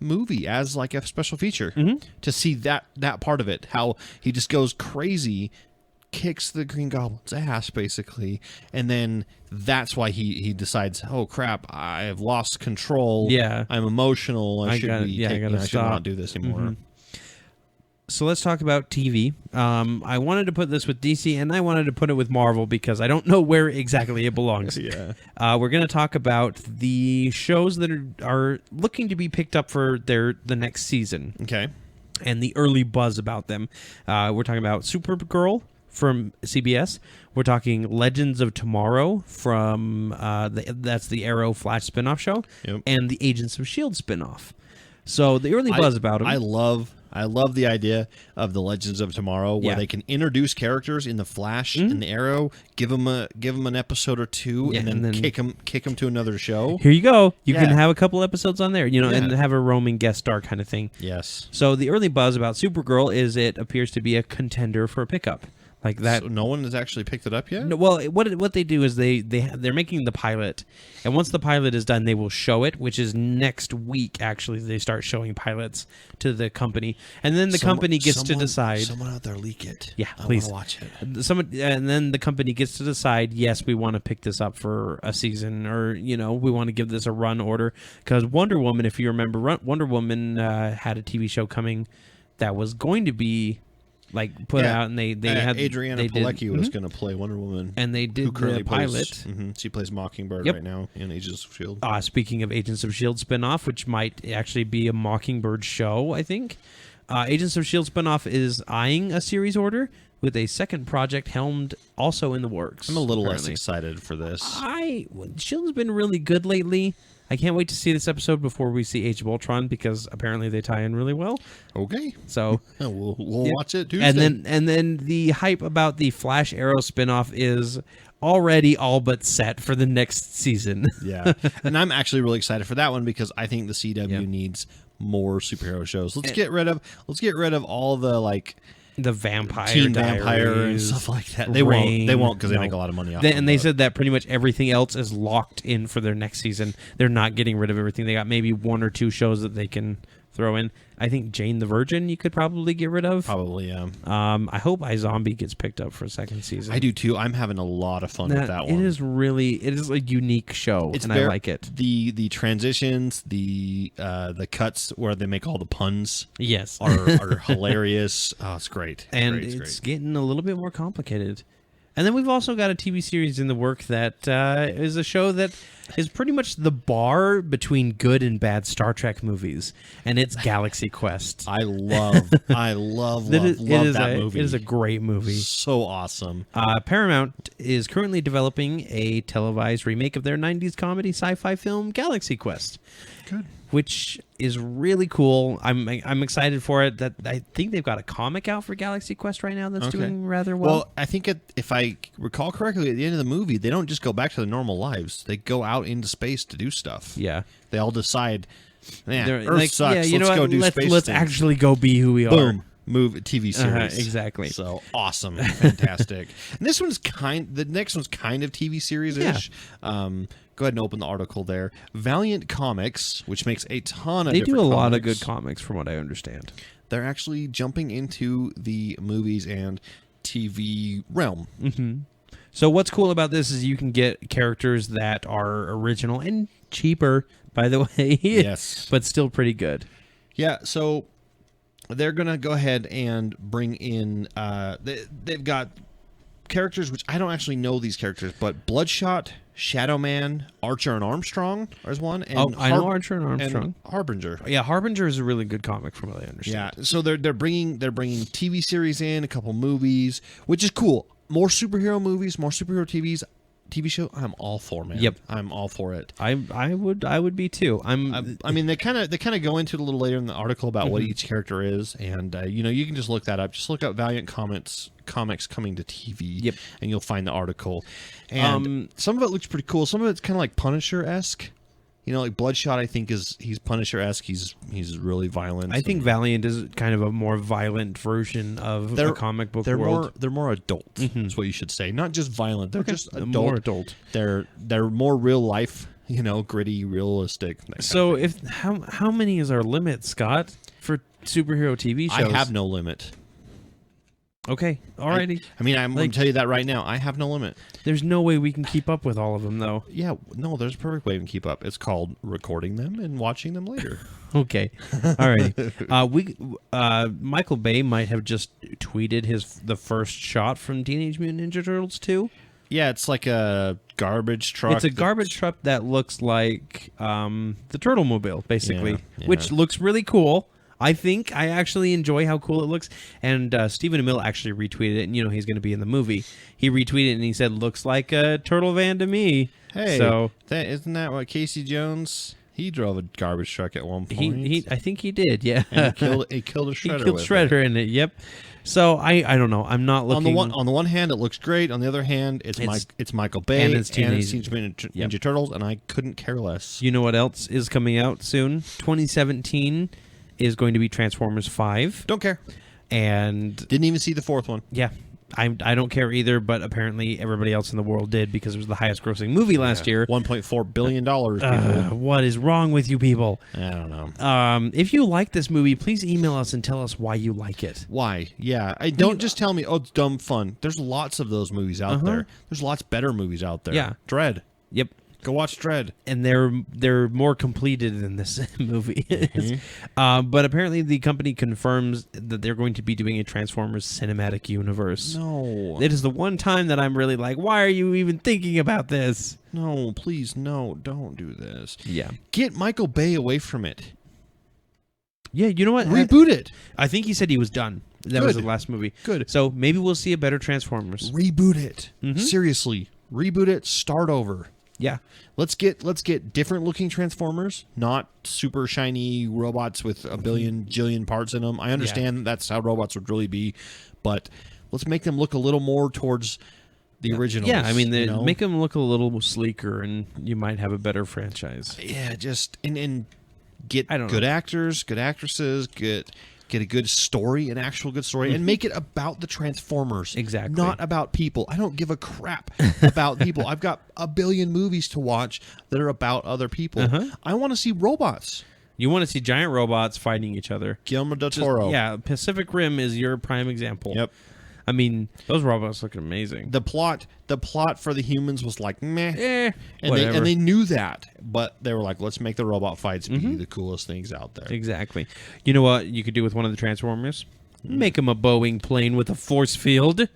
movie as like a special feature to see that part of it, how he just goes crazy, kicks the Green Goblin's ass basically, and then that's why he decides, oh crap, I have lost control. Yeah. I'm emotional. I should stop. not do this anymore. So let's talk about TV. I wanted to put this with DC, and I wanted to put it with Marvel because I don't know where exactly it belongs. Yeah. We're going to talk about the shows that are looking to be picked up for the next season. Okay. And the early buzz about them. We're talking about Supergirl from CBS. We're talking Legends of Tomorrow from that's the Arrow Flash spinoff show, and the Agents of S.H.I.E.L.D. spinoff. So the early buzz about them. I love the idea of the Legends of Tomorrow, where they can introduce characters in the Flash and the Arrow, give them an episode or two, and then kick them to another show. Here you go. You can have a couple episodes on there, and have a roaming guest star kind of thing. Yes. So the early buzz about Supergirl is it appears to be a contender for a pickup. Like that. So no one has actually picked it up yet? No, well, what they do is they're making the pilot, and once the pilot is done, they will show it, which is next week. Actually, they start showing pilots to the company, and then the company gets to decide. Someone out there leak it. Yeah, I please want to watch it. And then the company gets to decide. Yes, we want to pick this up for a season, or we want to give this a run order, because Wonder Woman, if you remember, Wonder Woman had a TV show coming that was going to be put out, and they had Adriana Pilecki was going to play Wonder Woman, and they did the pilot. She plays Mockingbird right now in Agents of S.H.I.E.L.D. Speaking of Agents of S.H.I.E.L.D. spinoff, which might actually be a Mockingbird show, I think. Agents of S.H.I.E.L.D. spinoff is eyeing a series order with a second project helmed also in the works. I'm a little less excited for this. S.H.I.E.L.D.'s been really good lately. I can't wait to see this episode before we see Age of Ultron, because apparently they tie in really well. Okay, so we'll watch it Tuesday. And then the hype about the Flash Arrow spinoff is already all but set for the next season. Yeah, and I'm actually really excited for that one, because I think the CW needs more superhero shows. Let's get rid of all the like the Vampire Teen Diaries, Vampire and stuff like that. They won't because they make a lot of money off And they said that pretty much everything else is locked in for their next season. They're not getting rid of everything. They got maybe 1 or 2 shows that they can throw in. I think Jane the Virgin you could probably get rid of. Probably, yeah. I hope iZombie gets picked up for a second season. I do too. I'm having a lot of fun with that one. It is a unique show, and I like it. The transitions, the cuts where they make all the puns, yes, are hilarious. Oh, it's great. It's getting a little bit more complicated. And then we've also got a TV series in the work that is a show that is pretty much the bar between good and bad Star Trek movies, and it's Galaxy Quest. I love that movie. It is a great movie. So awesome. Paramount is currently developing a televised remake of their 90s comedy sci-fi film Galaxy Quest. Good. Which is really cool. I'm excited for it. That I think they've got a comic out for Galaxy Quest right now that's doing rather well. Well, I think if I recall correctly, at the end of the movie, they don't just go back to their normal lives. They go out into space to do stuff. Yeah. They all decide, They're Earth like, sucks. Yeah, you let's know go what? do space Let's things. actually go be who we are. Boom. TV series. Exactly. So awesome. Fantastic. And this one's the next one's kind of TV series-ish. Yeah. Go ahead and open the article there. Valiant Comics, which makes a ton of They different do a lot of comics. good comics from what I understand. They're actually jumping into the movies and TV realm. Mm-hmm. So what's cool about this is you can get characters that are original and cheaper, by the way. Yes. But still pretty good. Yeah, so they're going to go ahead and bring in... they've got characters, which I don't actually know these characters, but Bloodshot, Shadow Man, Archer and Armstrong is one. And I know Archer and Armstrong. And Harbinger. Yeah, Harbinger is a really good comic from what I understand. Yeah, so they're bringing TV series in, a couple movies, which is cool. More superhero movies, more superhero TV show. I'm all for, man. Yep, I'm all for it. I would be too. I mean, they kind of go into it a little later in the article about what each character is, and you can just look that up. Just look up Valiant Comics coming to TV. Yep, and you'll find the article. And some of it looks pretty cool. Some of it's kind of like Punisher-esque. Like Bloodshot, I think he's Punisher-esque. He's really violent. I think Valiant is kind of a more violent version of the comic book world. They're more adult. Is what you should say. Not just violent. They're just adult. More adult. They're more real life. Gritty, realistic. So how many is our limit, Scott, for superhero TV shows? I have no limit. Okay, alrighty. I'm going to tell you that right now. I have no limit. There's no way we can keep up with all of them, though. Yeah, no, there's a perfect way we can keep up. It's called recording them and watching them later. Okay, alrighty. Michael Bay might have just tweeted the first shot from Teenage Mutant Ninja Turtles 2. Yeah, it's like a garbage truck. It's a garbage truck that looks like the Turtle-mobile, basically, which looks really cool. I think I actually enjoy how cool it looks. And Stephen Amell actually retweeted it, and he's going to be in the movie. He retweeted it, and he said, "Looks like a turtle van to me." Hey, so isn't that what Casey Jones? He drove a garbage truck at one point. I think he did. Yeah, and he killed a shredder. He killed Shredder in it. Yep. So I don't know. I'm not looking. On the one hand, it looks great. On the other hand, it's Michael Bay and it's Teenage Ninja Turtles, and I couldn't care less. You know what else is coming out soon? 2017 is going to be Transformers 5. Don't care. And didn't even see the fourth one. Yeah. I don't care either, but apparently everybody else in the world did because it was the highest grossing movie last year. $1.4 billion. What is wrong with you people? I don't know. If you like this movie, please email us and tell us why you like it. Why? Yeah. Don't just tell me, it's dumb fun. There's lots of those movies out there. There's lots better movies out there. Yeah. Dread. Yep. Go watch Dread. And they're more completed than this movie is. But apparently the company confirms that they're going to be doing a Transformers cinematic universe. No. It is the one time that I'm really like, why are you even thinking about this? No, please, no, don't do this. Yeah. Get Michael Bay away from it. Yeah, you know what? Reboot it. I think he said he was done. That was the last movie. Good. So maybe we'll see a better Transformers. Reboot it. Seriously. Reboot it. Start over. Yeah. Let's get different looking Transformers, not super shiny robots with a jillion parts in them. I understand that's how robots would really be, but let's make them look a little more towards the originals. Yeah, I mean, make them look a little sleeker, and you might have a better franchise. Yeah, just and Get good actors, good actresses, get a good story, an actual good story, and make it about the Transformers. Exactly. Not about people. I don't give a crap about people. I've got a billion movies to watch that are about other people. I want to see robots. You want to see giant robots fighting each other. Guillermo del Toro. Yeah, Pacific Rim is your prime example. Yep. I mean, those robots look amazing. The plot for the humans was like meh, and they knew that, but they were like, let's make the robot fights be the coolest things out there. Exactly. You know what you could do with one of the Transformers? Make them a Boeing plane with a force field.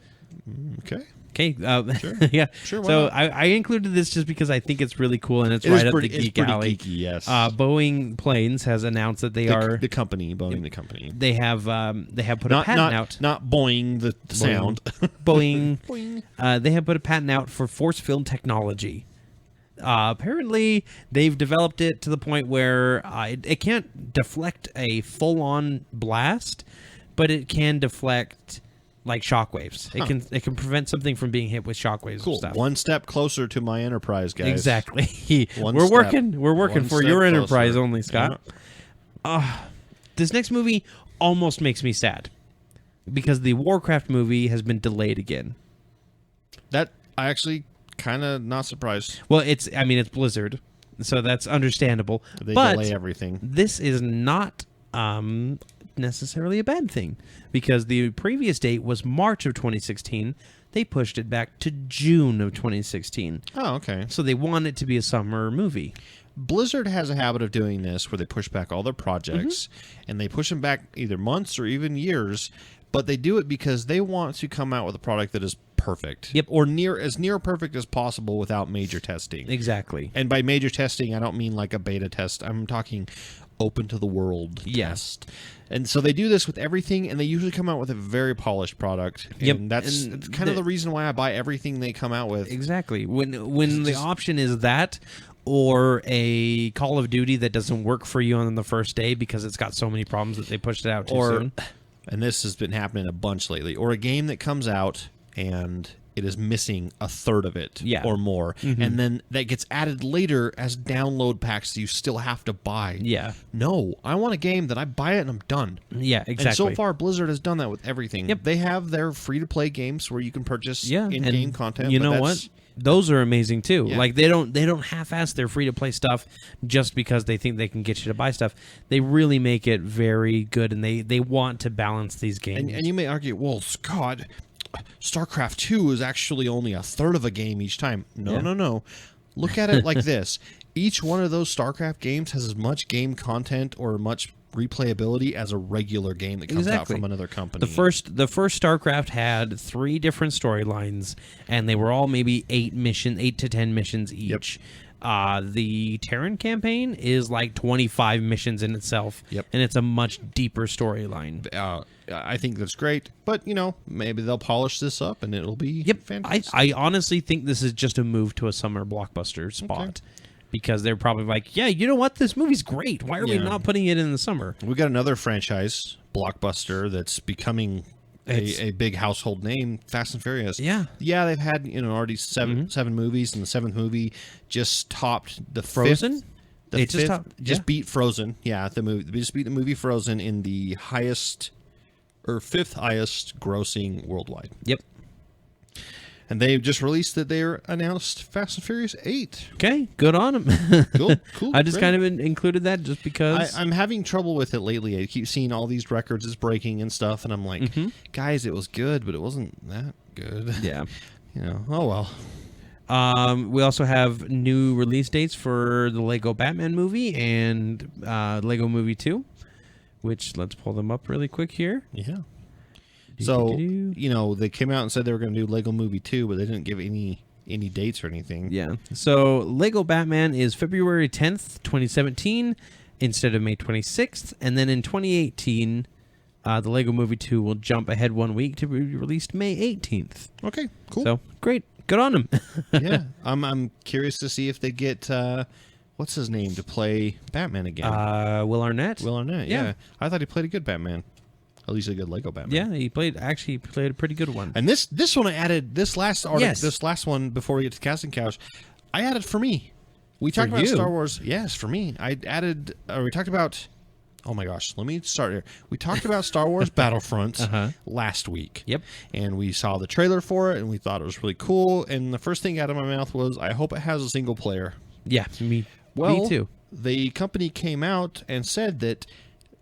Okay. Okay. Sure. Yeah. Sure. So I included this just because I think it's really cool and it's right up the geek alley. Geeky, yes. Boeing Planes has announced that they are the company. Boeing, the company. They have put a patent out. Not Boeing the sound. Boeing. Boing. They have put a patent out for force field technology. Apparently, they've developed it to the point where it can't deflect a full-on blast, but it can deflect like shockwaves. It can prevent something from being hit with shockwaves. Cool. And stuff. One step closer to my Enterprise, guys. Exactly. We're working for your Enterprise only, Scott. This next movie almost makes me sad because the Warcraft movie has been delayed again. That I actually kind of not surprised. Well, it's Blizzard, so that's understandable. They but delay everything. This is not necessarily a bad thing because the previous date was March of 2016. They pushed it back to June of 2016. Oh, okay. So they want it to be a summer movie. Blizzard has a habit of doing this where they push back all their projects and they push them back either months or even years, but they do it because they want to come out with a product that is perfect. Yep. Or as near perfect as possible without major testing. Exactly. And by major testing, I don't mean like a beta test. I'm talking open to the world test. And so they do this with everything, and they usually come out with a very polished product. Yep. And that's kind of the reason why I buy everything they come out with. Exactly. When the option is that or a Call of Duty that doesn't work for you on the first day because it's got so many problems that they pushed it out too soon. And this has been happening a bunch lately. Or a game that comes out and it is missing a third of it or more. And then that gets added later as download packs that you still have to buy. Yeah. No, I want a game that I buy it and I'm done. Yeah, exactly. And so far, Blizzard has done that with everything. Yep. They have their free-to-play games where you can purchase in-game content. You know what? Those are amazing too. Yeah. Like they don't half-ass their free-to-play stuff just because they think they can get you to buy stuff. They really make it very good, and they want to balance these games. And you may argue, well, Scott, StarCraft 2 is actually only a third of a game each time. No. Look at it like this. Each one of those StarCraft games has as much game content or much replayability as a regular game that comes out from another company. The first StarCraft had 3 different storylines, and they were all maybe 8 to 10 missions each. The Terran campaign is like 25 missions in itself, and it's a much deeper storyline. I think that's great, but maybe they'll polish this up and it'll be fantastic. I honestly think this is just a move to a summer blockbuster spot. Because they're probably like, yeah, you know what? This movie's great. Why are we not putting it in the summer? We got another franchise, blockbuster, that's becoming a big household name, Fast and Furious. Yeah. Yeah, they've had already seven movies, and the 7th movie just topped the Frozen? Just beat Frozen. Yeah, they just beat the movie Frozen in the highest or 5th highest grossing worldwide. Yep. And they just released that they announced Fast and Furious 8. Okay, good on them. Cool. I just kind of included that just because. I'm having trouble with it lately. I keep seeing all these records it's breaking and stuff, and I'm like, guys, it was good, but it wasn't that good. Yeah. Oh well. We also have new release dates for the Lego Batman movie and Lego Movie 2, which let's pull them up really quick here. Yeah. So, they came out and said they were going to do Lego Movie 2, but they didn't give any dates or anything. Yeah. So, Lego Batman is February 10th, 2017, instead of May 26th. And then in 2018, the Lego Movie 2 will jump ahead 1 week to be released May 18th. Okay, cool. So, great. Good on them. Yeah. I'm curious to see if they get, what's his name, to play Batman again. Will Arnett. Will Arnett, yeah. I thought he played a good Batman. At least a good Lego Batman. Yeah, he played a pretty good one. And this one I added, this last one before we get to the casting couch, I added for me. We talked For about you? Star Wars. Yes, for me. I added. We talked about. Oh my gosh, let me start here. We talked about Star Wars Battlefront last week. Yep. And we saw the trailer for it, and we thought it was really cool. And the first thing out of my mouth was, I hope it has a single player. Yeah, me too. The company came out and said that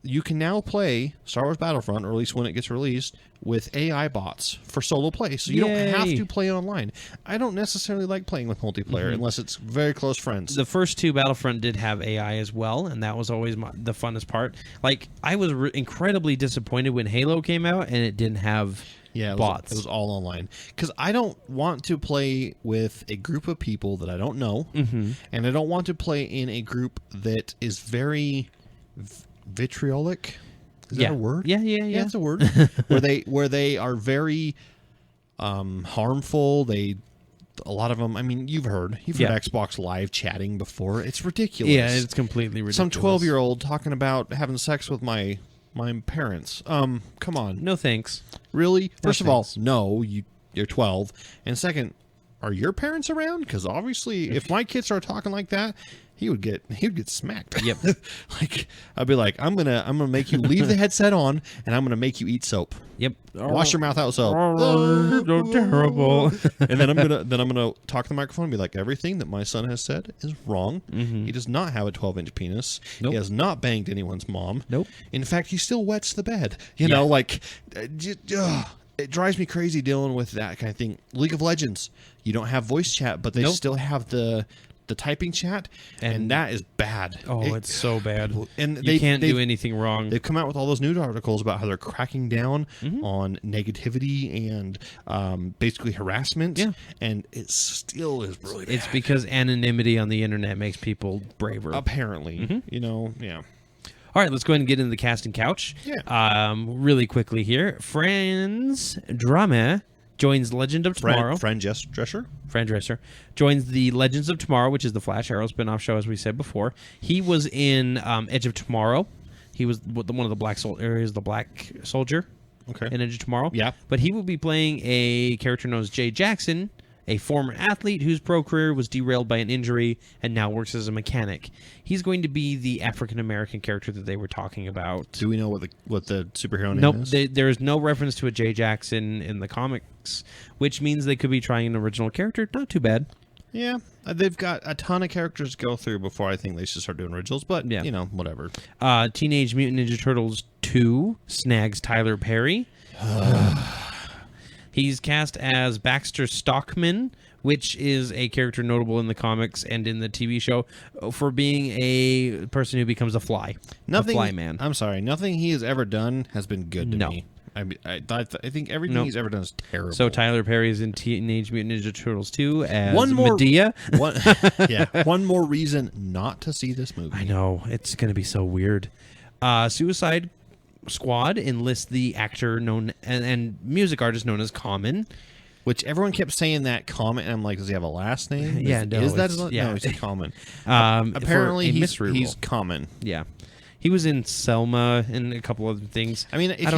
you can now play Star Wars Battlefront, or at least when it gets released, with AI bots for solo play. So you don't have to play online. I don't necessarily like playing with multiplayer unless it's very close friends. The first two Battlefront did have AI as well, and that was always the funnest part. Like, I was incredibly disappointed when Halo came out and it didn't have bots. It was all online. Because I don't want to play with a group of people that I don't know, and I don't want to play in a group that is very vitriolic. Is that a word? Yeah, it's a word. where they are very harmful. A lot of them. I mean, you've heard Xbox Live chatting before. It's ridiculous. Yeah, it's completely ridiculous. Some 12-year-old talking about having sex with my parents. Come on. No thanks. Really? First of all, no. You're 12, and second, are your parents around? Because obviously, if my kids start talking like that, he would get smacked. Yep. Like, I'd be like, I'm gonna make you leave the headset on, and I'm gonna make you eat soap. Yep. Wash your mouth out with soap. So terrible. And then I'm gonna talk to the microphone and be like, everything that my son has said is wrong. He does not have a 12-inch penis. Nope. He has not banged anyone's mom. Nope. In fact, he still wets the bed. You know, like, it drives me crazy dealing with that kind of thing. League of Legends, you don't have voice chat, but they still have the typing chat, and that is bad. Oh, it's so bad. And you can't do anything wrong. They've come out with all those news articles about how they're cracking down on negativity and basically harassment. Yeah. And it still is really bad. It's because anonymity on the internet makes people braver. Apparently. You know, yeah. All right, let's go ahead and get into the casting couch. Yeah. Really quickly here. Franz Drama joins Legend of Tomorrow. Fran Drescher? Fran Drescher joins the Legends of Tomorrow, which is the Flash Arrow spin-off show, as we said before. He was in Edge of Tomorrow. He was one of the black soldiers, the Black Soldier in Edge of Tomorrow. Yeah. But he will be playing a character known as Jay Jackson, a former athlete whose pro career was derailed by an injury and now works as a mechanic. He's going to be the African-American character that they were talking about. Do we know what the superhero name is? Nope, there is no reference to a Jay Jackson in the comics, which means they could be trying an original character. Not too bad. Yeah, they've got a ton of characters to go through before I think they should start doing originals, but, you know, whatever. Teenage Mutant Ninja Turtles 2 snags Tyler Perry. He's cast as Baxter Stockman, which is a character notable in the comics and in the TV show for being a person who becomes a fly. A fly man. I'm sorry. Nothing he has ever done has been good to me. I think everything he's ever done is terrible. So Tyler Perry is in Teenage Mutant Ninja Turtles 2 as Medea. One more reason not to see this movie. I know. It's going to be so weird. Suicide Squad enlists the actor known and music artist known as Common. Which everyone kept saying that Common, and I'm like, does he have a last name? Yeah, no. No, he's Common. Apparently, he's Common. Yeah. He was in Selma and a couple other things. I mean, if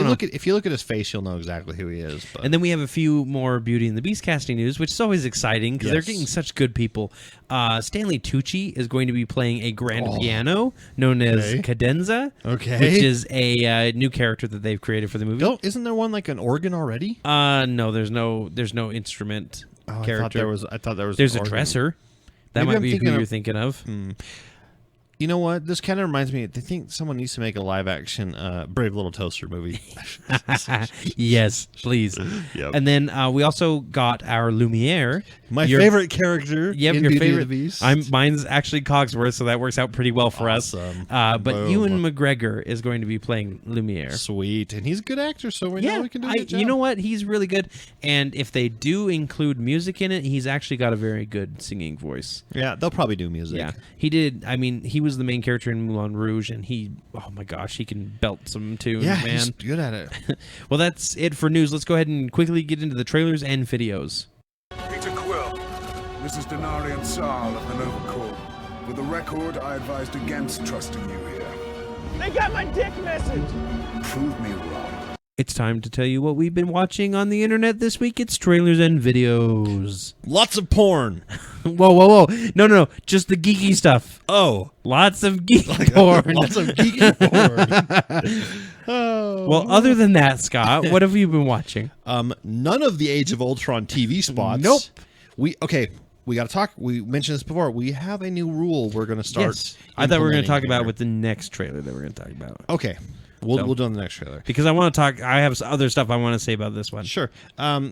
you look at his face, you'll know exactly who he is. But. And then we have a few more Beauty and the Beast casting news, which is always exciting because they're getting such good people. Stanley Tucci is going to be playing a grand piano known as Cadenza, which is a new character that they've created for the movie. Isn't there one like an organ already? No, there's no instrument character. I thought there was. There's a dresser. That might be who you're thinking of. You know what? This kind of reminds me. I think someone needs to make a live-action Brave Little Toaster movie. Yes, please. Yep. And then we also got our Lumiere. My favorite character. Yep, in your Beauty favorite. And the Beast. Mine's actually Cogsworth, so that works out pretty well for us. But Ewan Boom. McGregor is going to be playing Lumiere. Sweet, and he's a good actor, so we know we can do a good job. You know what? He's really good. And if they do include music in it, he's actually got a very good singing voice. Yeah, they'll probably do music. Yeah, he did. I mean, he was the main character in Moulin Rouge, and oh my gosh, he can belt some tunes, man. He's good at it. Well, that's it for news. Let's go ahead and quickly get into the trailers and videos. Peter Quill, this is Denarian Sal of the Nova Corps. For the record, I advised against trusting you here. They got my dick message! Prove me wrong. It's time to tell you what we've been watching on the internet this week. It's trailers and videos. Lots of porn. Whoa. No. Just the geeky stuff. Oh. Lots of geeky porn. Lots of geeky porn. Oh. Well, other than that, Scott, what have you been watching? None of the Age of Ultron TV spots. Nope. We got to talk. We mentioned this before. We have a new rule we're going to start. Yes. I thought we were going to talk about here. with the next trailer that we're going to talk about. Okay. We'll do on the next trailer. Because I want to talk, I have other stuff I want to say about this one. Sure.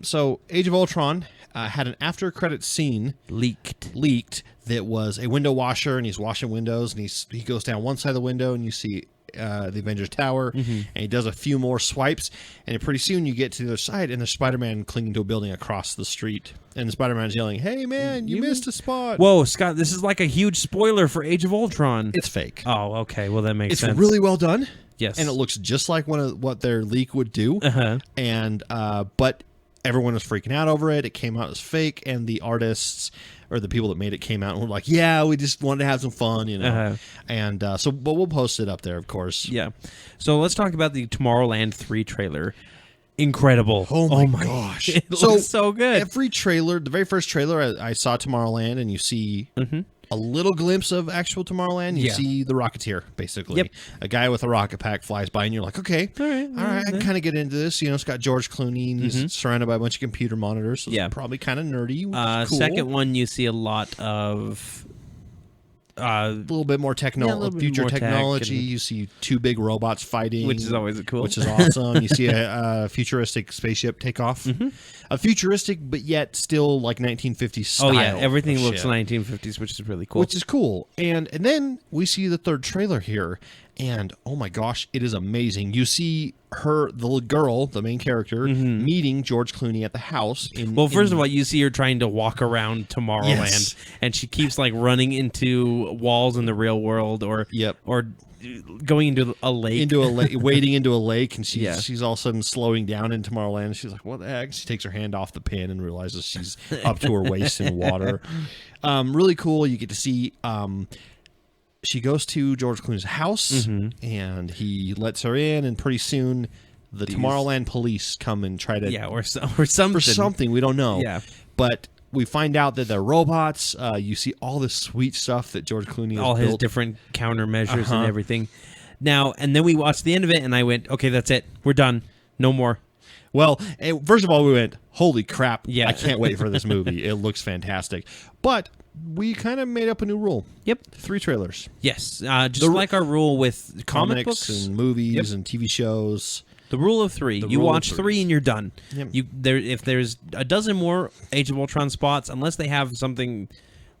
So Age of Ultron had an after credit scene leaked that was a window washer, and he's washing windows, and he goes down one side of the window, and you see the Avengers Tower, and he does a few more swipes, and pretty soon you get to the other side, and there's Spider-Man clinging to a building across the street, and the Spider-Man's yelling, "Hey man, you missed a spot." Whoa, Scott, this is like a huge spoiler for Age of Ultron. It's fake. Oh, okay, well that makes sense. It's really well done. Yes. And it looks just like what their leak would do. Uh-huh. And but everyone was freaking out over it. It came out as fake, and the artists or the people that made it came out and were like, "Yeah, we just wanted to have some fun, you know." Uh-huh. And but we'll post it up there, of course. Yeah. So let's talk about the Tomorrowland 3 trailer. Incredible. Oh my gosh. It looks so good. Every trailer, the very first trailer, I saw Tomorrowland, and you see a little glimpse of actual Tomorrowland. You see the Rocketeer, basically. Yep. A guy with a rocket pack flies by, and you're like, okay, all right, I can kind of get into this. You know, it's got George Clooney, and he's surrounded by a bunch of computer monitors, so it's probably kind of nerdy, which is cool. Second one, you see a lot of... a little bit more future technology. You see two big robots fighting, which is always cool. Which is awesome. You see a futuristic spaceship take off. A futuristic, but yet still like 1950s style. Oh yeah, everything looks 1950s, which is really cool. Which is cool. And then we see the third trailer here, and oh my gosh, it is amazing. You see the little girl, the main character, meeting George Clooney at the house. First of all, you see her trying to walk around Tomorrowland, and she keeps like running into walls in the real world, or going into a lake, wading into a lake, and she's all of a sudden slowing down in Tomorrowland. She's like, "What the heck?" She takes her hand off the pin and realizes she's up to her waist in water. Really cool. You get to see. She goes to George Clooney's house, and he lets her in, and pretty soon the Tomorrowland police come and try to... or something. For something, we don't know. Yeah. But we find out that they're robots. You see all this sweet stuff that George Clooney has all built. His different countermeasures and everything. Now, and then we watched the end of it, and I went, okay, that's it. We're done. No more. Well, first of all, we went, holy crap, yeah. I can't wait for this movie. It looks fantastic. But we kind of made up a new rule. Yep. 3 trailers. Yes. Just like our rule with comic books and movies and TV shows. The rule of 3. You watch 3 and you're done. Yep. If there's a dozen more Age of Ultron spots, unless they have something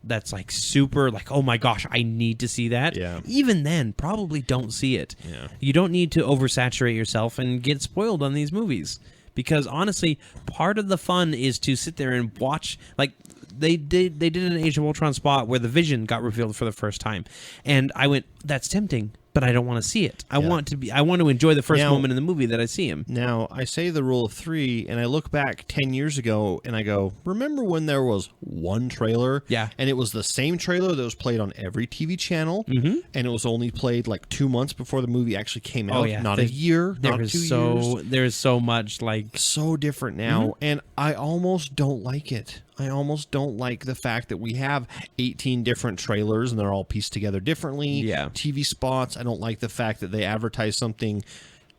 that's like super, like, oh my gosh, I need to see that. Yeah. Even then, probably don't see it. Yeah. You don't need to oversaturate yourself and get spoiled on these movies. Because honestly, part of the fun is to sit there and watch, like, they did an Age of Ultron spot where the Vision got revealed for the first time, and I went, that's tempting, but I don't want to see it. I want to enjoy the first moment in the movie that I see him. Now, I say the rule of 3, and I look back 10 years ago, and I go, remember when there was one trailer? Yeah. And it was the same trailer that was played on every TV channel, and it was only played like 2 months before the movie actually came out. Not a year, not 2 years. There's so much, like... So different now, and I almost don't like it. I almost don't like the fact that we have 18 different trailers and they're all pieced together differently. Yeah. TV spots. I don't like the fact that they advertise something.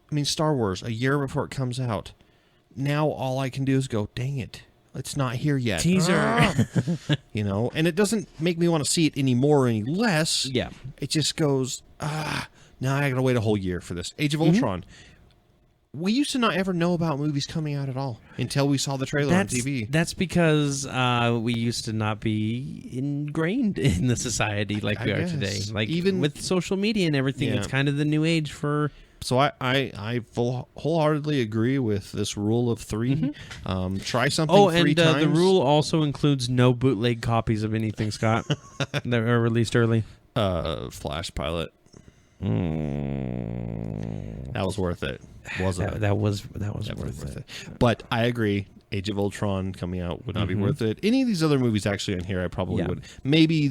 I mean, Star Wars, a year before it comes out. Now all I can do is go, dang it, it's not here yet. Teaser. You know, and it doesn't make me want to see it any more or any less. Yeah. It just goes, now I got to wait a whole year for this. Age of Ultron. We used to not ever know about movies coming out at all until we saw the trailer on TV. That's because we used to not be ingrained in the society like we are today. Like, even with social media and everything, it's kind of the new age for... So I wholeheartily agree with this rule of 3. Try something 3 times. The rule also includes no bootleg copies of anything, Scott, that are released early. Flash Pilot. That was worth it, wasn't it? That was worth it. But I agree. Age of Ultron coming out would not be worth it. Any of these other movies actually on here, I probably would. Maybe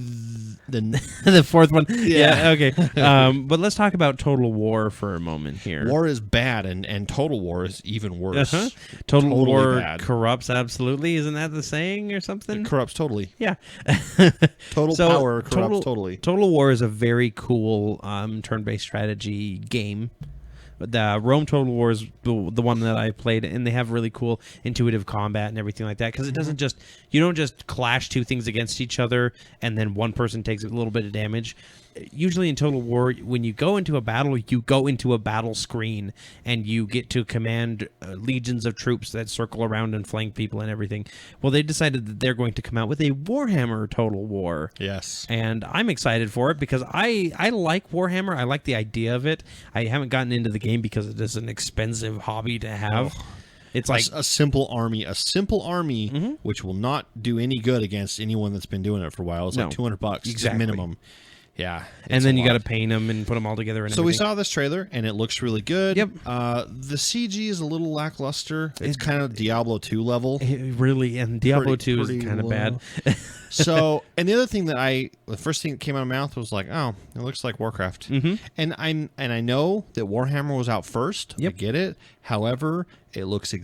the the fourth one. Yeah, okay. But let's talk about Total War for a moment here. War is bad, and Total War is even worse. Total Totally War bad. corrupts absolutely. Isn't that the saying or something? It corrupts totally. Yeah. Total So, power corrupts totally. Total War is a very cool turn-based strategy game. The Rome Total War is the one that I played, and they have really cool intuitive combat and everything like that, because it doesn't just, you don't just clash two things against each other and then one person takes a little bit of damage. Usually in Total War, when you go into a battle, you go into a battle screen and you get to command legions of troops that circle around and flank people and everything. Well, they decided that they're going to come out with a Warhammer Total War. Yes. And I'm excited for it because I like Warhammer. I like the idea of it. I haven't gotten into the game because it is an expensive hobby to have. It's like a simple army, which will not do any good against anyone that's been doing it for a while. It's like $200 exactly. minimum. Yeah, and then you got to paint them and put them all together. And so we saw this trailer, and it looks really good. Yep. The CG is a little lackluster. It's kind of Diablo 2 level. And Diablo 2 is kind of bad. So, and the other thing that the first thing that came out of my mouth was like, oh, it looks like Warcraft. And I know that Warhammer was out first. Yep. I get it. However, it looks the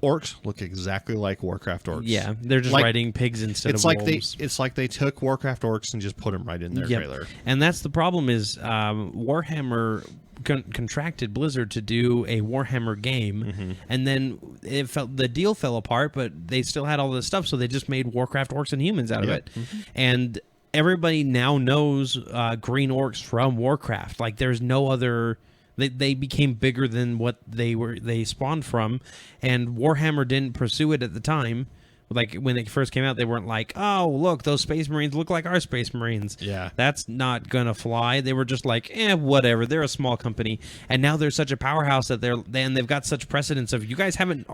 orcs look exactly like Warcraft orcs. Yeah, they're just riding pigs instead of wolves. It's like they took Warcraft orcs and just put them right in their trailer. And that's the problem is Warhammer contracted Blizzard to do a Warhammer game, and then the deal fell apart, but they still had all this stuff, so they just made Warcraft orcs and humans out of it. And everybody now knows green orcs from Warcraft. Like there's no other. They became bigger than what they spawned from, and Warhammer didn't pursue it at the time. Like when they first came out, they weren't like, "Oh, look, those Space Marines look like our Space Marines." Yeah, that's not gonna fly. They were just like, whatever. They're a small company, and now they're such a powerhouse that they've got such precedence of you guys haven't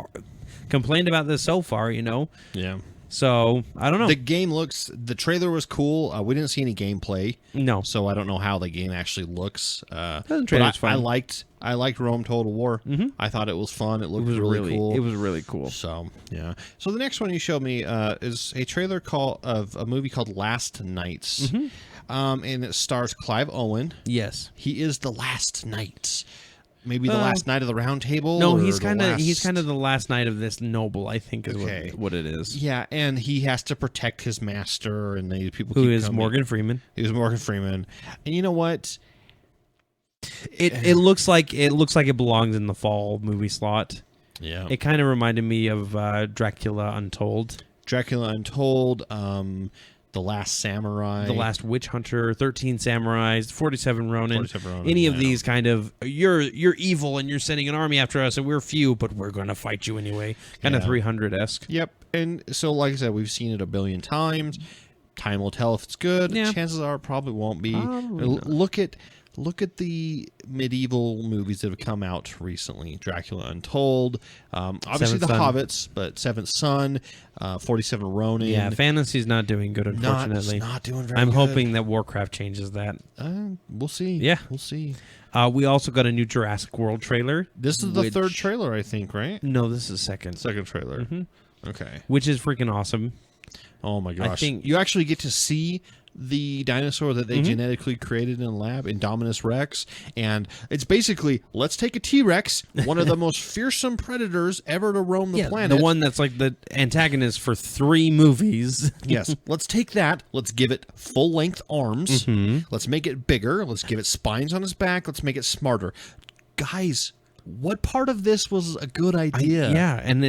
complained about this so far, you know? Yeah. So I don't know. The trailer was cool. We didn't see any gameplay. No. So I don't know how the game actually looks. The trailer's fun. I liked Rome Total War. I thought it was fun. It looked really cool. It was really cool. So yeah. So the next one you showed me is a trailer of a movie called Last Knights, and it stars Clive Owen. Yes, he is the Last Knight. Maybe the last knight of the Round Table. No, he's kind of the last knight of this noble, I think, is what it is. Yeah, and he has to protect his master, and people who is Morgan Freeman. He was Morgan Freeman, and you know what? It looks like it belongs in the fall movie slot. Yeah, it kind of reminded me of Dracula Untold. The Last Samurai, The Last Witch Hunter, 13 Samurais, 47 Ronin. Any of these kind of you're evil and you're sending an army after us and we're few, but we're going to fight you anyway. Kind of 300-esque. Yep. And so, like I said, we've seen it a billion times. Time will tell if it's good. Yeah. Chances are it probably won't be. Look at the medieval movies that have come out recently. Dracula Untold, obviously Seventh The Son. Hobbits, but Seventh Son, 47 Ronin. Yeah, fantasy's not doing good, unfortunately. Not doing very I'm good. hoping that Warcraft changes that. We'll see. Yeah. We'll see. We also got a new Jurassic World trailer. This is the third trailer, I think, right? No, this is second. Second trailer. Okay. Which is freaking awesome. Oh my gosh. I think you actually get to see the dinosaur that they genetically created in a lab, Indominus Rex, and it's basically, let's take a T-Rex, one of the most fearsome predators ever to roam the planet. The one that's like the antagonist for 3 movies. Yes. Let's take that. Let's give it full-length arms. Let's make it bigger. Let's give it spines on its back. Let's make it smarter. Guys, what part of this was a good idea? And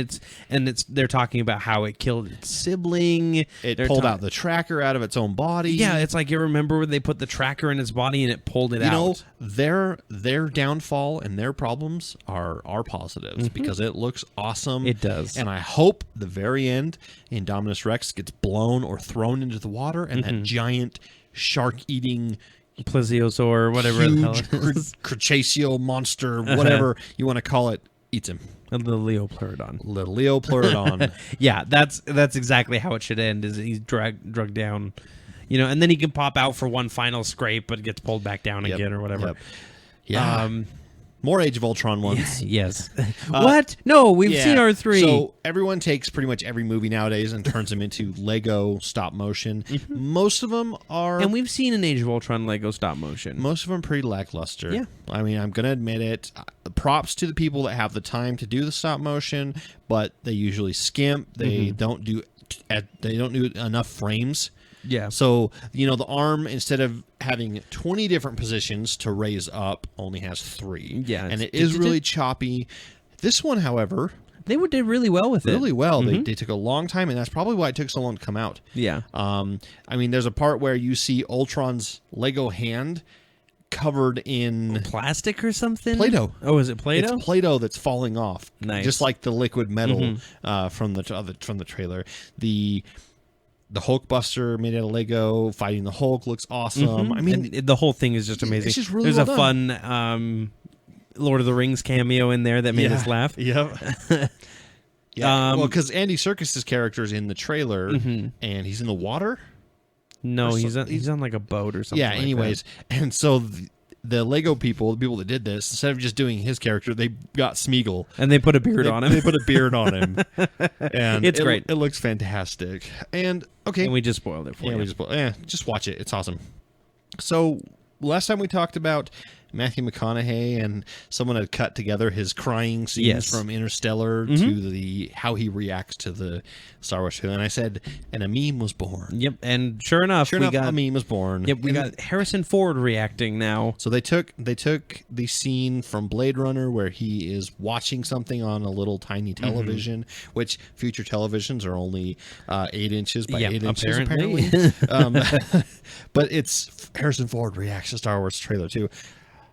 they're talking about how it killed its sibling. It pulled out the tracker out of its own body. Yeah, it's like, you remember when they put the tracker in its body and it pulled it out. You know, their downfall and their problems are positives because it looks awesome. It does. And I hope the very end, Indominus Rex gets blown or thrown into the water and that giant shark-eating plesiosaur, whatever the hell it is. Crustaceo monster, whatever you want to call it, eats him. The Leopleurodon. The Leopleurodon. Yeah, that's exactly how it should end. Is he's drugged down, and then he can pop out for one final scrape, but gets pulled back down again or whatever. Yeah. More Age of Ultron ones. Yes. What? No, we've seen our 3. So everyone takes pretty much every movie nowadays and turns them into Lego stop motion. Most of them are... And we've seen an Age of Ultron Lego stop motion. Most of them pretty lackluster. Yeah. I mean, I'm going to admit it. Props to the people that have the time to do the stop motion, but they usually skimp. They don't do enough frames. Yeah. So, the arm, instead of having 20 different positions to raise up, only has 3. Yeah. And it is really choppy. This one, however... They did really well with it. Really well. They took a long time, and that's probably why it took so long to come out. Yeah. I mean, there's a part where you see Ultron's Lego hand covered in... Plastic or something? Play-Doh. Oh, is it Play-Doh? It's Play-Doh that's falling off. Nice. Just like the liquid metal from the trailer. The Hulkbuster made out of Lego fighting the Hulk looks awesome. I mean, and the whole thing is just amazing. It's just really There's well a fun Lord of the Rings cameo in there that made us laugh. Yep. Yeah. Well, because Andy Serkis's character is in the trailer, and he's in the water. No, he's on like a boat or something. Yeah. like Anyways, and so the Lego people, the people that did this, instead of just doing his character, they got Smeagol. And they put a beard on him. They put a beard on him. And it's great. It looks fantastic. And, okay. And we just spoiled it for you. Just watch it. It's awesome. So, last time we talked about Matthew McConaughey, and someone had cut together his crying scenes from Interstellar to how he reacts to the Star Wars film. And I said, and a meme was born. Yep, and sure enough, a meme was born. Yep, we got Harrison Ford reacting now. So they took the scene from Blade Runner where he is watching something on a little tiny television, which future televisions are only 8 inches by 8 inches apparently. But it's Harrison Ford reacts to Star Wars trailer too.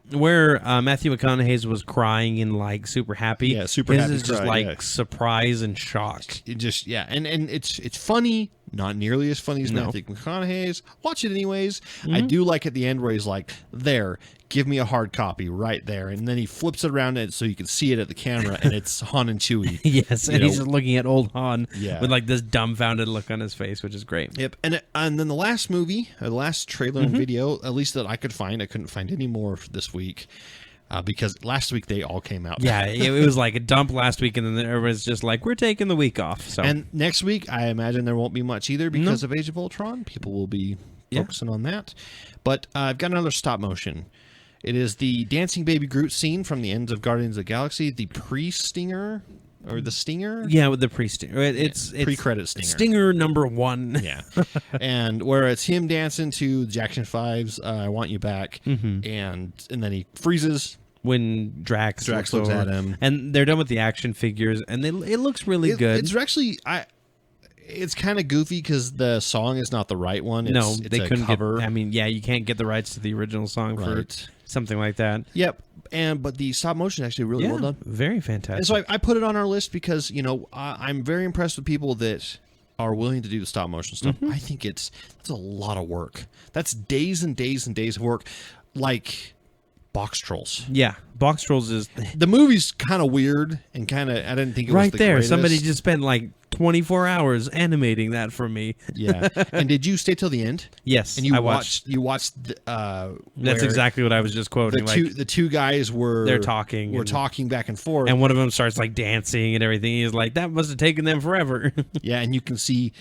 Where Matthew McConaughey's was crying and like super happy. Yeah, super His happy. is just like surprise and shock. And it's funny, not nearly as funny as Matthew McConaughey's. Watch it anyways. I do like at the end where he's like, "There, give me a hard copy right there," and then he flips it around so you can see it at the camera, and it's Han and Chewie. Yes, and he's just looking at old Han Yeah. with like this dumbfounded look on his face, which is great. Yep, and then the last movie, the last trailer and video, at least that I could find, I couldn't find any more this week. Because last week they all came out. Yeah, it was like a dump last week, and then everyone's just like, we're taking the week off. So, and next week, I imagine there won't be much either because of Age of Ultron. People will be focusing on that. But I've got another stop motion. It is the dancing baby Groot scene from the end of Guardians of the Galaxy, the pre-stinger. Or the stinger? Yeah, with the pre-stinger. It's pre-credit stinger. Stinger number 1. Yeah. And where it's him dancing to Jackson 5's I Want You Back, and then he freezes. When Drax looks over. at him. And they're done with the action figures, and it looks really good. It's actually... It's kind of goofy because the song is not the right one. They couldn't cover. You can't get the rights to the original song for something like that. Yep. But the stop motion is actually really well done. Very fantastic. And so I put it on our list because, I'm very impressed with people that are willing to do the stop motion stuff. I think that's a lot of work. That's days and days and days of work. Like Box Trolls. Yeah. Box Trolls is... The movie's kind of weird and I didn't think it was right the there. greatest. Somebody just spent like 24 hours animating that for me. Yeah. And did you stay till the end? Yes. And you I watched that's exactly what I was just quoting. The two guys were talking back and forth. And one of them starts like dancing and everything. He's like, that must have taken them forever. Yeah, and you can see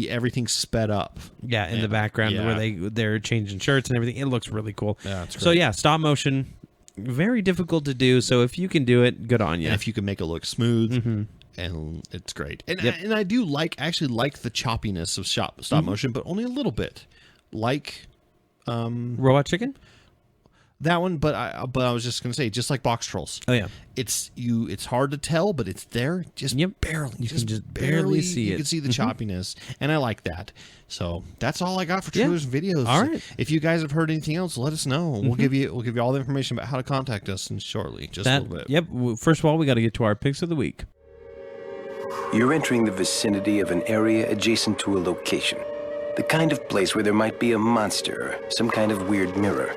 everything sped up. Yeah, in the background where they're changing shirts and everything. It looks really cool. Yeah, that's great. So yeah, stop motion, very difficult to do. So if you can do it, good on you. And if you can make it look smooth, and it's great. And I do actually like the choppiness of stop motion, but only a little bit. Like Robot Chicken? That one, but I was just gonna say, just like Box Trolls. Oh yeah, it's hard to tell, but it's there, just barely. You can just barely see it. You can see the choppiness, and I like that. So that's all I got for trailers and videos. All right. If you guys have heard anything else, let us know. We'll give you all the information about how to contact us shortly, a little bit. Yep. First of all, we got to get to our picks of the week. You're entering the vicinity of an area adjacent to a location. The kind of place where there might be a monster or some kind of weird mirror.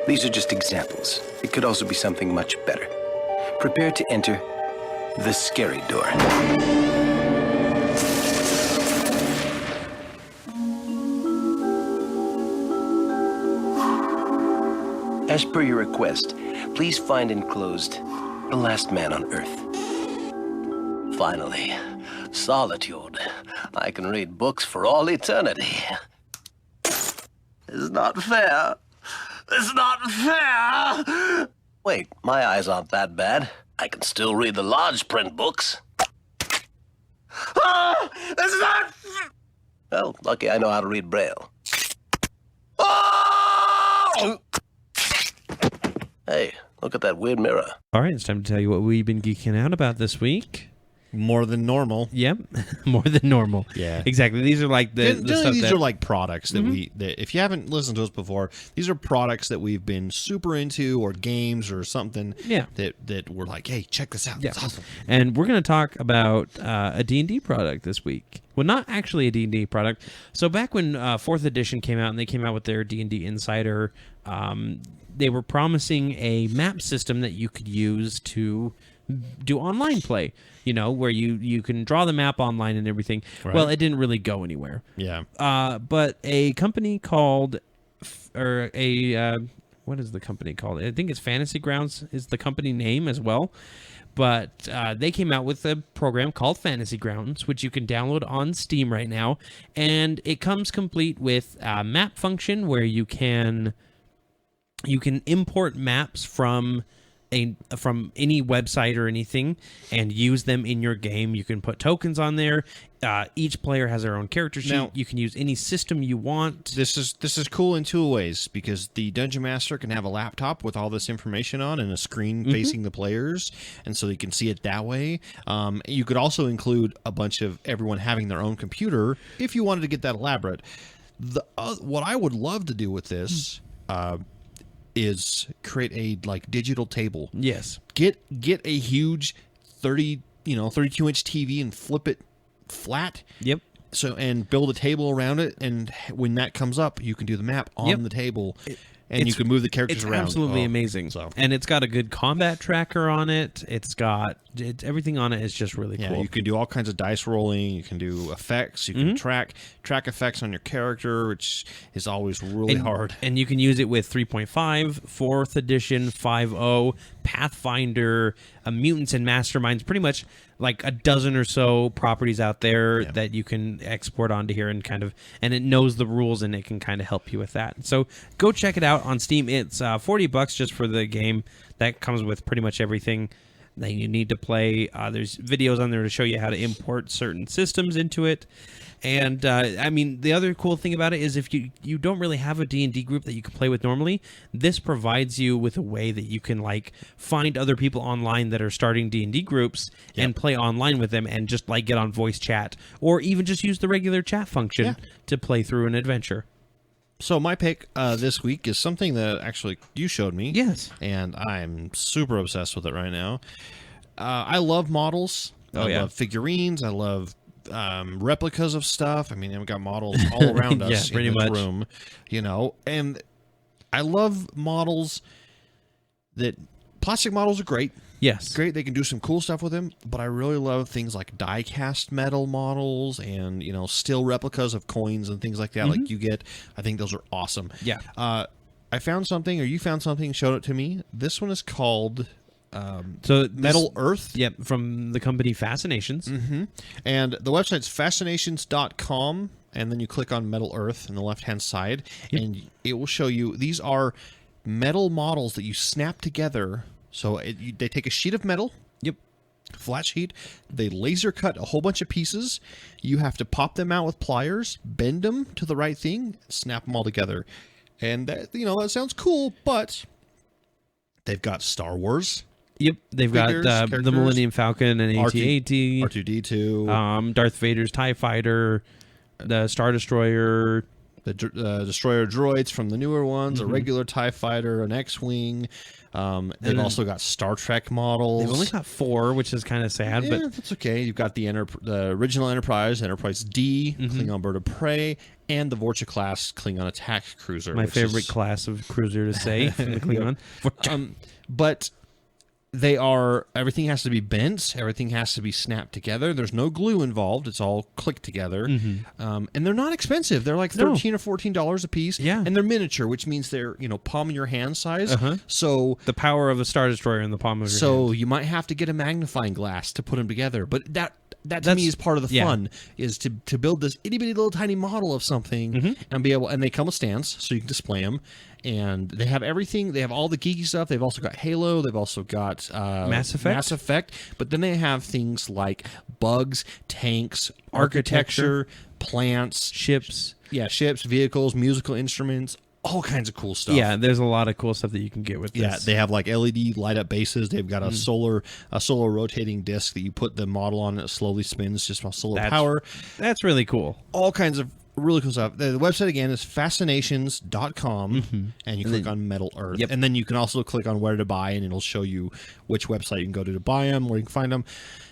These are just examples. It could also be something much better. Prepare to enter the scary door. As per your request, please find enclosed the last man on Earth. Finally, solitude. I can read books for all eternity. It's not fair. It's not fair. Wait, my eyes aren't that bad. I can still read the large print books. Ah! It's not... Well, lucky I know how to read Braille. Oh! Hey, look at that weird mirror. All right, it's time to tell you what we've been geeking out about this week. More than normal. Yep, more than normal. Yeah, exactly. These are like the stuff these that... are like products that that if you haven't listened to us before, these are products that we've been super into, or games or something. Yeah. that we're like, hey, check this out. Yeah. It's awesome. And we're going to talk about a D&D product this week. Well, not actually a D&D product. So back when 4th edition came out and they came out with their D&D Insider, they were promising a map system that you could use to do online play, you know, where you can draw the map online and everything. Right. Well, it didn't really go anywhere. Yeah. But a company called, what is the company called? I think it's Fantasy Grounds is the company name as well. But they came out with a program called Fantasy Grounds, which you can download on Steam right now. And it comes complete with a map function where you can import maps from any website or anything and use them in your game. You can put tokens on there. Each player has their own character sheet. Now, you can use any system you want. This is cool in two ways, because the Dungeon Master can have a laptop with all this information on and a screen facing the players, and so you can see it that way. You could also include a bunch of everyone having their own computer if you wanted to get that elaborate. What I would love to do with this is create a digital table. Yes. Get a huge 32-inch TV and flip it flat. Yep. So, and build a table around it, and when that comes up, you can do the map on the table, and you can move the characters around. It's absolutely amazing. So. And it's got a good combat tracker on it. Everything on it is just really cool. You can do all kinds of dice rolling. You can do effects. You can track effects on your character, which is always really hard. And you can use it with 3.5, 4th edition, 5.0, Pathfinder, Mutants and Masterminds, pretty much like a dozen or so properties out there that you can export onto here and and it knows the rules and it can kind of help you with that. So go check it out on Steam. It's $40 just for the game. That comes with pretty much everything that you need to play. There's videos on there to show you how to import certain systems into it. And the other cool thing about it is if you don't really have a D&D group that you can play with normally, this provides you with a way that you can find other people online that are starting D&D groups and play online with them and just get on voice chat, or even just use the regular chat function to play through an adventure. So my pick this week is something that actually you showed me. Yes. And I'm super obsessed with it right now. I love models. I love figurines. I love replicas of stuff. I mean, I've got models all around us in this room, and I love models. Plastic models are great. Yes. Great. They can do some cool stuff with them, but I really love things like die-cast metal models and, still replicas of coins and things like that like you get. I think those are awesome. Yeah. I found something, or you found something, showed it to me. This one is called Metal Earth. Yep, from the company Fascinations. Mm-hmm. And the website's fascinations.com, and then you click on Metal Earth in the left-hand side, and it will show you, these are metal models that you snap together. So they take a sheet of metal, flat sheet, they laser cut a whole bunch of pieces. You have to pop them out with pliers, bend them to the right thing, snap them all together. And that, that sounds cool, but they've got Star Wars. Yep, they've got the Millennium Falcon and AT-AT, R2-D2, Darth Vader's TIE Fighter, the Star Destroyer, the Destroyer droids from the newer ones, a regular TIE Fighter, an X-Wing. They've also got Star Trek models. They've only got 4, which is kind of sad, but that's okay. You've got the original Enterprise D, Klingon Bird of Prey, and the Vorcha class Klingon attack cruiser. My favorite class of cruiser to say from the Klingon. But everything has to be bent, everything has to be snapped together. There's no glue involved. It's all clicked together. And they're not expensive. They're like $13 or $14 a piece. Yeah. And they're miniature, which means they're, palm of your hand size. So The power of a Star Destroyer in the palm of your hand. so you might have to get a magnifying glass to put them together. But that to me is part of the fun, is to build this itty bitty little tiny model of something and be able, and they come with stands so you can display them. And they have everything. They have all the geeky stuff. They've also got Halo. They've also got Mass Effect. But then they have things like bugs, tanks, architecture, plants, ships. Yeah, ships, vehicles, musical instruments, all kinds of cool stuff. Yeah, there's a lot of cool stuff that you can get with this. Yeah, they have like LED light up bases. They've got a solar rotating disc that you put the model on, and it slowly spins just by solar power. That's really cool. All kinds of really cool stuff. The website again is fascinations.com, and you click on Metal Earth. Yep. And then you can also click on where to buy, and it'll show you which website you can go to buy them, where you can find them.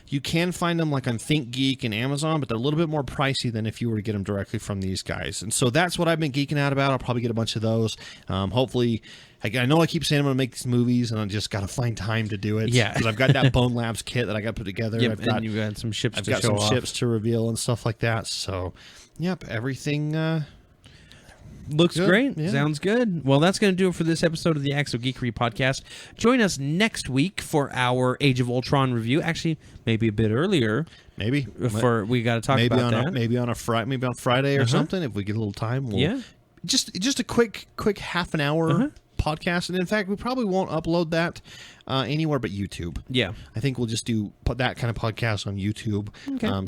You can find them like on ThinkGeek and Amazon, but they're a little bit more pricey than if you were to get them directly from these guys. And so that's what I've been geeking out about. I'll probably get a bunch of those. Hopefully, I know I keep saying I'm going to make these movies, and I just got to find time to do it. Yeah. Because I've got that Bone Labs kit that I got to put together. Yep, and you've got some ships to show off. Ships to reveal and stuff like that. So, yep, everything... Looks good. great. Yeah. Sounds good. Well, that's going to do it for this episode of the Acts of Geekery podcast. Join us next week for our Age of Ultron review. Actually, maybe a bit earlier. Maybe. We got to talk about that. Maybe on Friday or something. If we get a little time, we'll just a quick half an hour podcast. And in fact, we probably won't upload that anywhere but YouTube. Yeah. I think we'll just put that kind of podcast on YouTube,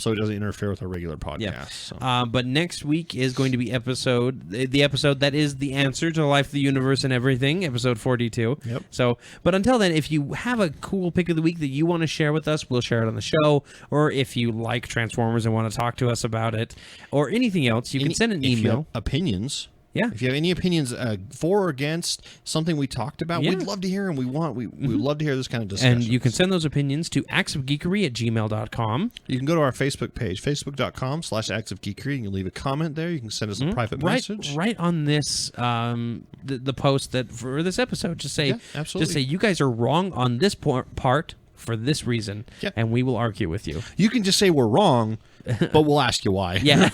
so it doesn't interfere with our regular podcast. Yeah. So. But next week is going to be the episode that is the answer to the life of the universe and everything, episode 42. Yep. So, but until then, if you have a cool pick of the week that you want to share with us, we'll share it on the show. Or if you like Transformers and want to talk to us about it, or anything else, you can send an If you email. have opinions. Yeah. If you have any opinions for or against something we talked about, we'd love to hear them. We'd love to hear this kind of discussion. And you can send those opinions to actsofgeekery@gmail.com. You can go to our Facebook page, facebook.com/actsofgeekery, and you leave a comment there. You can send us a private message. Right on this, the post that for this episode. Just say, absolutely. Just say, you guys are wrong on this part for this reason, and we will argue with you. You can just say we're wrong, but we'll ask you why. Yeah.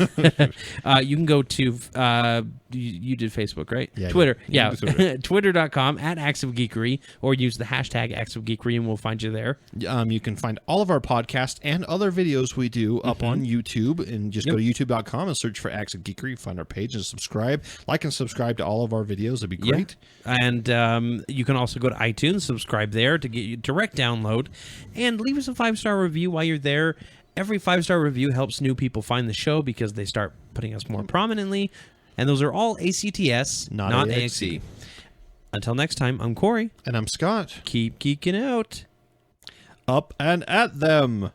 You can go to, you did Facebook, right? Yeah. Twitter. Yeah. Twitter.com @actsofgeekery, or use the hashtag actsofgeekery and we'll find you there. You can find all of our podcasts and other videos we do up on YouTube, and just go to youtube.com and search for Acts of Geekery. Find our page and subscribe. Like and subscribe to all of our videos. That'd be great. Yeah. And you can also go to iTunes, subscribe there to get you direct download, and leave us a 5-star review while you're there. Every 5-star review helps new people find the show because they start putting us more prominently. And those are all ACTS, not AXE. Until next time, I'm Corey. And I'm Scott. Keep geeking out. Up and at them.